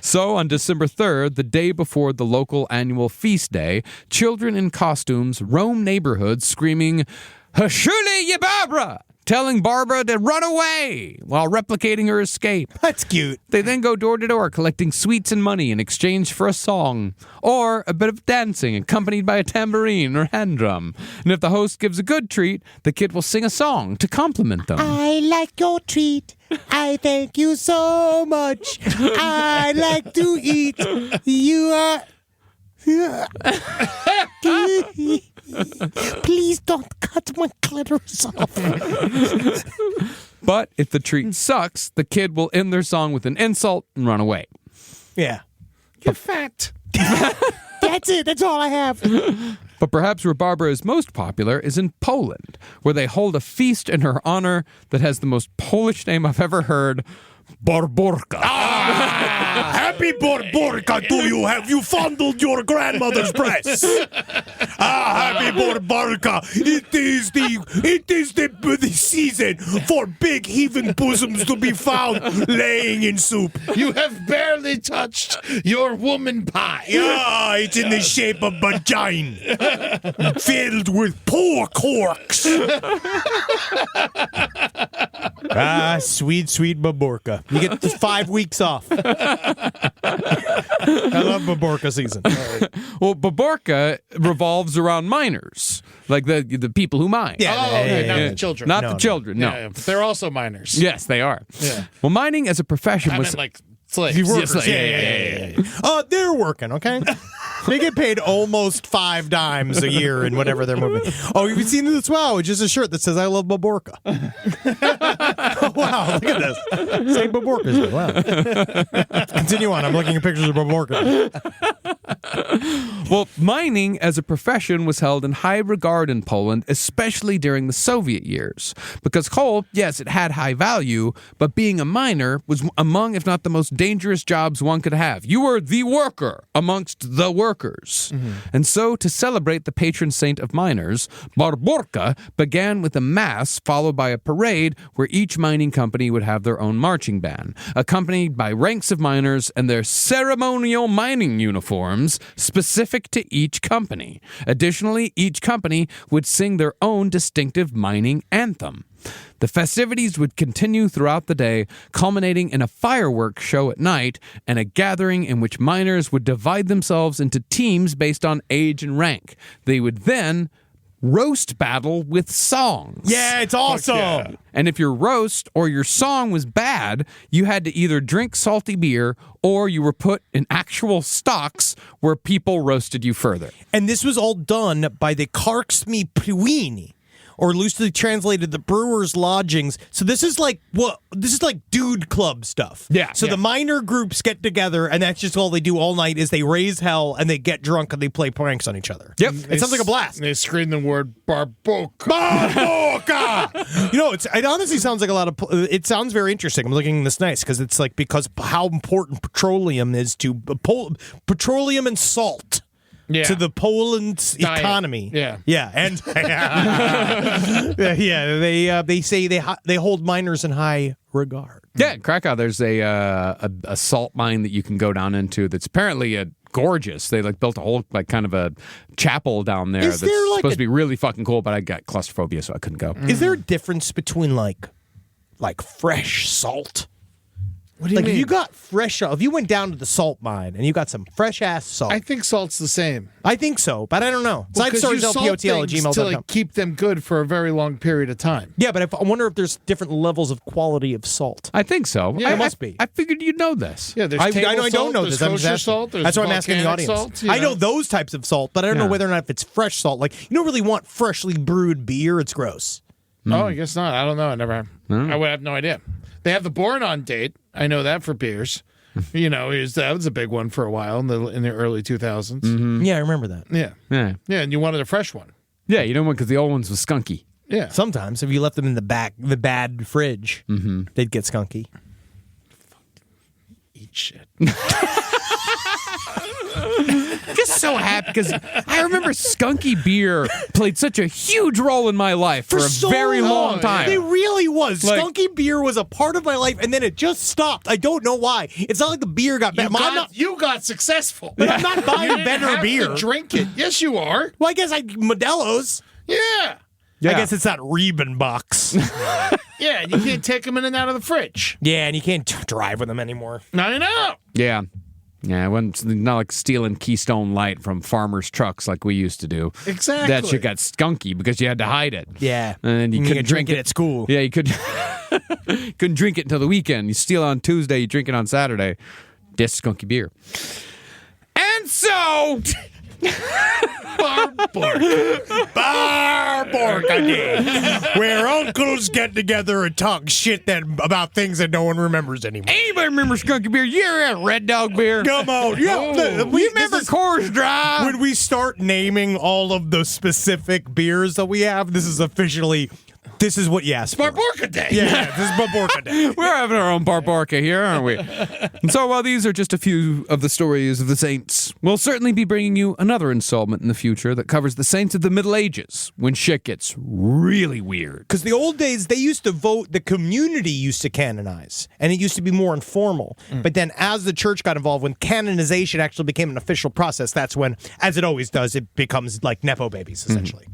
So, on December 3rd, the day before the local annual feast day, children in costumes roam neighborhoods screaming, "Hashuli ye Barbara!" telling Barbara to run away while replicating her escape. That's cute. They then go door to door collecting sweets and money in exchange for a song or a bit of dancing accompanied by a tambourine or hand drum. And if the host gives a good treat, the kid will sing a song to compliment them. I like your treat. I thank you so much. I like to eat. You are... Please don't cut my clitoris off. But if the treat sucks, the kid will end their song with an insult and run away. Yeah. You're fat. That's it. That's all I have. But perhaps where Barbara is most popular is in Poland, where they hold a feast in her honor that has the most Polish name I've ever heard, Barborka. Happy Barborka to you. Have you fondled your grandmother's breasts? Happy Barborka. It is the season for big heaving bosoms to be found laying in soup. You have barely touched your woman pie. Yeah, it's in the shape of vagina, filled with pork horks. Sweet, sweet Baborka. You get 5 weeks off. I love Baborka season. Well, Baborka revolves around miners, like the people who mine. Yeah. Oh, okay, not the children. Not the children, no. Yeah, but they're also minors. Yes, they are. Yeah. Well, mining as a profession I was... meant like slaves. Yes, Yeah. They're working, okay? They get paid almost 5 dimes a year in whatever they're moving. Oh, you've seen this? Wow, it's just a shirt that says I love Baborka. Oh, wow, look at this. Say Baborka's. Wow. Continue on. I'm looking at pictures of Baborka. Well, mining as a profession was held in high regard in Poland, especially during the Soviet years. Because coal, yes, it had high value, but being a miner was among, if not the most dangerous jobs one could have. You were the worker amongst the workers. And so, to celebrate the patron saint of miners, Barborka began with a mass followed by a parade where each mining company would have their own marching band, accompanied by ranks of miners and their ceremonial mining uniforms specific to each company. Additionally, each company would sing their own distinctive mining anthem. The festivities would continue throughout the day, culminating in a fireworks show at night and a gathering in which miners would divide themselves into teams based on age and rank. They would then roast battle with songs. Yeah, it's awesome. yeah. And if your roast or your song was bad, you had to either drink salty beer or you were put in actual stocks where people roasted you further. And this was all done by the Karksmi Piwini, or loosely translated, the brewers' lodgings. So this is like dude club stuff. Yeah, So yeah. the minor groups get together, and that's just all they do all night is they raise hell and they get drunk and they play pranks on each other. Yep. It sounds like a blast. They scream the word Barboka. Barboka! You know, it honestly sounds like a lot of. It sounds very interesting. I'm looking at this nice because it's like because how important petroleum is to petroleum and salt to the Poland's Diet. economy. Yeah. Yeah, and they say they hold miners in high regard. Yeah, in Krakow, there's a salt mine that you can go down into that's apparently gorgeous. They built a whole kind of a chapel down there Is that's there, supposed to be really fucking cool, but I got claustrophobia, so I couldn't go. Is there a difference between like fresh salt? What do you mean? If you got fresh salt, if you went down to the salt mine and you got some fresh ass salt, I think salt's the same. I think so, but I don't know. Well, 'cause you salt SideStoriesLPOTL@gmail.com. things to keep them good for a very long period of time. Yeah, but I wonder if there's different levels of quality of salt. I think so. Yeah, it must be. I figured you'd know this. Yeah, there's I table don't know salt, this. I'm there's just kosher asking. salt, there's That's why I'm asking the volcanic audience. salt, I know those types of salt, but I don't know Yeah. whether or not if it's fresh salt. Like, you don't really want freshly brewed beer. It's gross. Oh, I guess not. I don't know. I never. I would have no idea. They have the born on date. I know that for beers. That was a big one for a while in the early 2000s. Yeah, I remember that. Yeah, Yeah. yeah, and you wanted a fresh one. Yeah, you don't want because the old ones was skunky. Yeah, Sometimes, if you left them in the bad fridge, they'd get skunky. eat shit. Just so happy because I remember skunky beer played such a huge role in my life for a so very long long, time. It really was. Like- Skunky beer was a part of my life, and then it just stopped. I don't know why. It's not like the beer got better. You got successful. But I'm not buying You didn't better have beer. to drink it. Yes, you are. Well, I guess Modelo's. Yeah. I guess it's not Riebenbach's. Yeah, and you can't take them in and out of the fridge. Yeah, and you can't drive with them anymore. I know. Yeah. Yeah, it's not like stealing Keystone Light from farmers' trucks like we used to do. Exactly. That shit got skunky because you had to hide it. Yeah. And you You couldn't could drink it at school. Yeah, you couldn't drink it until the weekend. You steal on Tuesday, you drink it on Saturday. This skunky beer. And so Barborgady, where uncles get together and talk shit about things that no one remembers anymore. anybody remember skunky beer? You ever had Red Dog beer? Come on. Yeah, You remember Coors Dry? when we start naming all of the specific beers that we have, this is what you asked for. Barborca Day. Yeah, this is Barborca Day. We're having our own Barbarca here, aren't we? And so while these are just a few of the stories of the saints, we'll certainly be bringing you another installment in the future that covers the saints of the Middle Ages, when shit gets really weird. Because the old days, they used to vote, the community used to canonize, and it used to be more informal. But then as the church got involved, when canonization actually became an official process, that's when, as it always does, it becomes like Nepo babies, essentially.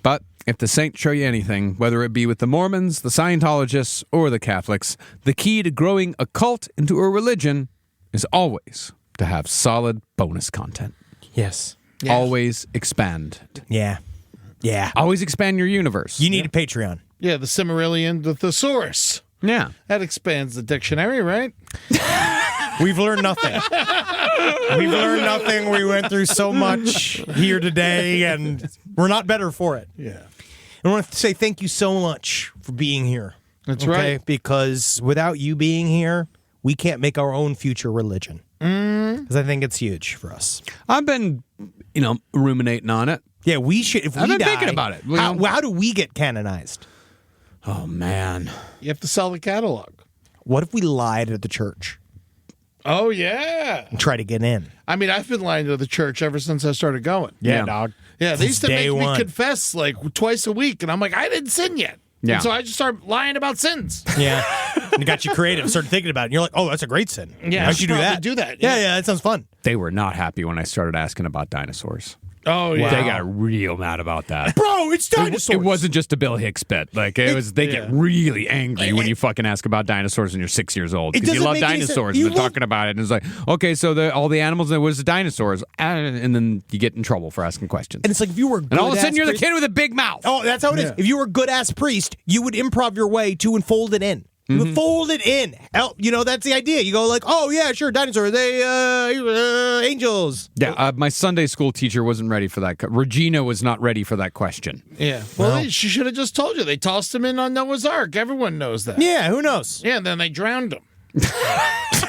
But if the saints show you anything, whether it be with the Mormons, the Scientologists, or the Catholics, the key to growing a cult into a religion is always to have solid bonus content. Yes. Always expand. Yeah. Yeah. Always expand your universe. You need a Patreon. Yeah, the Cimmerillion, the thesaurus. Yeah. That expands the dictionary, right? We've learned nothing. We've learned nothing. We went through so much here today, and we're not better for it. Yeah. I want to say thank you so much for being here. That's right. Because without you being here, we can't make our own future religion. Because I think it's huge for us. I've been, ruminating on it. Yeah, we should. If we I've been die, thinking about it. How do we get canonized? Oh, man. You have to sell the catalog. What if we lied at the church Oh, yeah. and try to get in? I mean, I've been lying to the church ever since I started going. Yeah. dog. Yeah, they Since used to day make me one. confess like twice a week, and I'm like, I didn't sin yet. Yeah. And so I just started lying about sins. Yeah. And it got you creative. Started thinking about it. And you're like, oh, that's a great sin. Yeah, I should do probably that. do that, Yeah, yeah. yeah, that sounds fun. They were not happy when I started asking about dinosaurs. Oh, yeah. They got real mad about that. Bro, it's dinosaurs. It wasn't just a Bill Hicks bit. Like they yeah. get really angry when you fucking ask about dinosaurs when you're 6 years old It because you doesn't love make any sense. dinosaurs You and they're love- talking about it and it's like, okay, so all the animals and it was the dinosaurs, and then you get in trouble for asking questions. And it's like if you were a And all of a good-ass sudden you're the priest- kid with a big mouth. Oh, that's how it is. Yeah. If you were a good ass priest, you would improv your way to unfold it in. You would fold it in. That's the idea. You go like, oh yeah, sure, dinosaurs. They angels. Yeah, my Sunday school teacher wasn't ready for that. Regina was not ready for that question. Yeah. Well, she should have just told you. They tossed him in on Noah's Ark. Everyone knows that. Yeah, who knows? Yeah, and then they drowned him.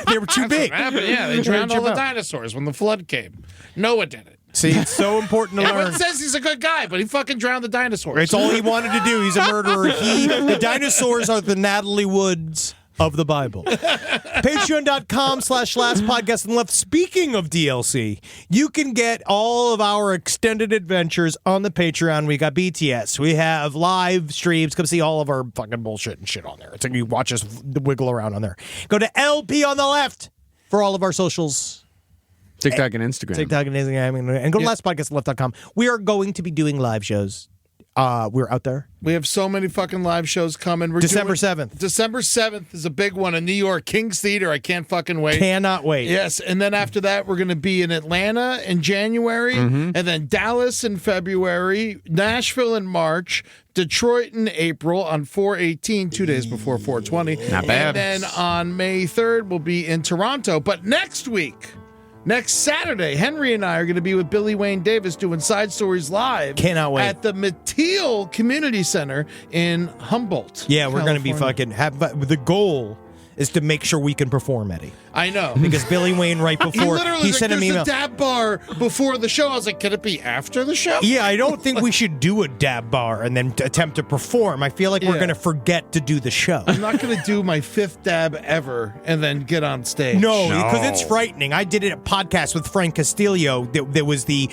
They were too big. What happened? Yeah, they drowned all the dinosaurs when the flood came. Noah did it. See, it's so important to Everyone learn. says he's a good guy, but he fucking drowned the dinosaurs. It's all he wanted to do. He's a murderer. The dinosaurs are the Natalie Woods of the Bible. Patreon.com/Last Podcast and Left. Speaking of DLC, you can get all of our extended adventures on the Patreon. We got BTS. We have live streams. Come see all of our fucking bullshit and shit on there. It's like you watch us wiggle around on there. Go to LP on the left for all of our socials. TikTok and Instagram. TikTok and Instagram. And go to lastpodcastleft.com. We are going to be doing live shows. We're out there. We have so many fucking live shows coming. December 7th. December 7th is a big one in New York. King's Theater. I can't fucking wait. Cannot wait. Yes, and then after that, we're going to be in Atlanta in January, and then Dallas in February, Nashville in March, Detroit in April on 4/18, 2 days before 4/20. Not bad. And then on May 3rd, we'll be in Toronto. But next week, next Saturday, Henry and I are going to be with Billy Wayne Davis doing Side Stories Live. Cannot wait. At the Mateel Community Center in Humboldt. Yeah, we're going to be California. the goal is to make sure we can perform, Eddie. I know. Because Billy Wayne, right before, he sent an email. There's a dab bar before the show. I was like, can it be after the show? Yeah, I don't think we should do a dab bar and then attempt to perform. I feel like we're going to forget to do do show. I'm not going to do my 5th dab ever and then get on stage. No, because it's frightening. I did a podcast with Frank Castillo. That was he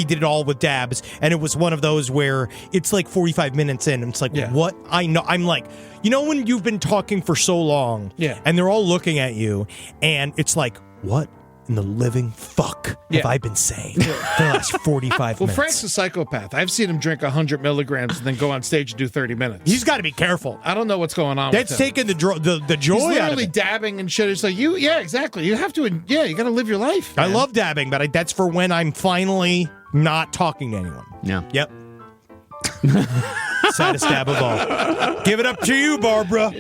did it all with dabs, and it was one of those where it's like 45 minutes in, and it's like, what? I know. I'm like, you know, when you've been talking for so long, and they're all looking at you, and it's like, what in the living fuck have I been saying for the last 45 minutes? Frank's a psychopath. I've seen him drink 100 milligrams and then go on stage and do 30 minutes. He's got to be careful. I don't know what's going on That's with him. taking the joy He's out of literally it. dabbing and shit. It's like, exactly. You have to, you got to live your life. I man. love dabbing, but that's for when I'm finally not talking to anyone. Yeah. Yep. Saddest dab of all. Give it up to you, Barbara.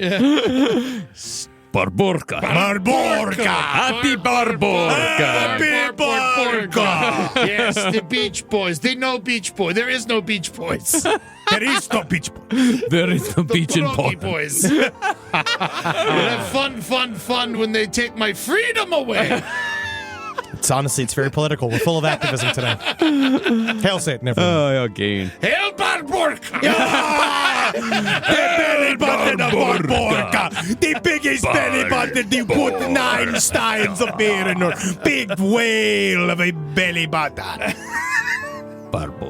Barborka. Barborka. Happy Barborka. Happy Barborka. Yes, the Beach Boys. They know Beach Boy. There is no Beach Boys. There is no beach boy. There is no beach in Pierogi Portland. Boys. We have fun when they take my freedom away. It's honestly, it's very political. We're full of activism today. Hail Satan, everyone. Oh, okay. Hail Barborka! The belly button of Barborka. The biggest belly button. You put 9 steins of beer in a big whale of a belly button. Barborka.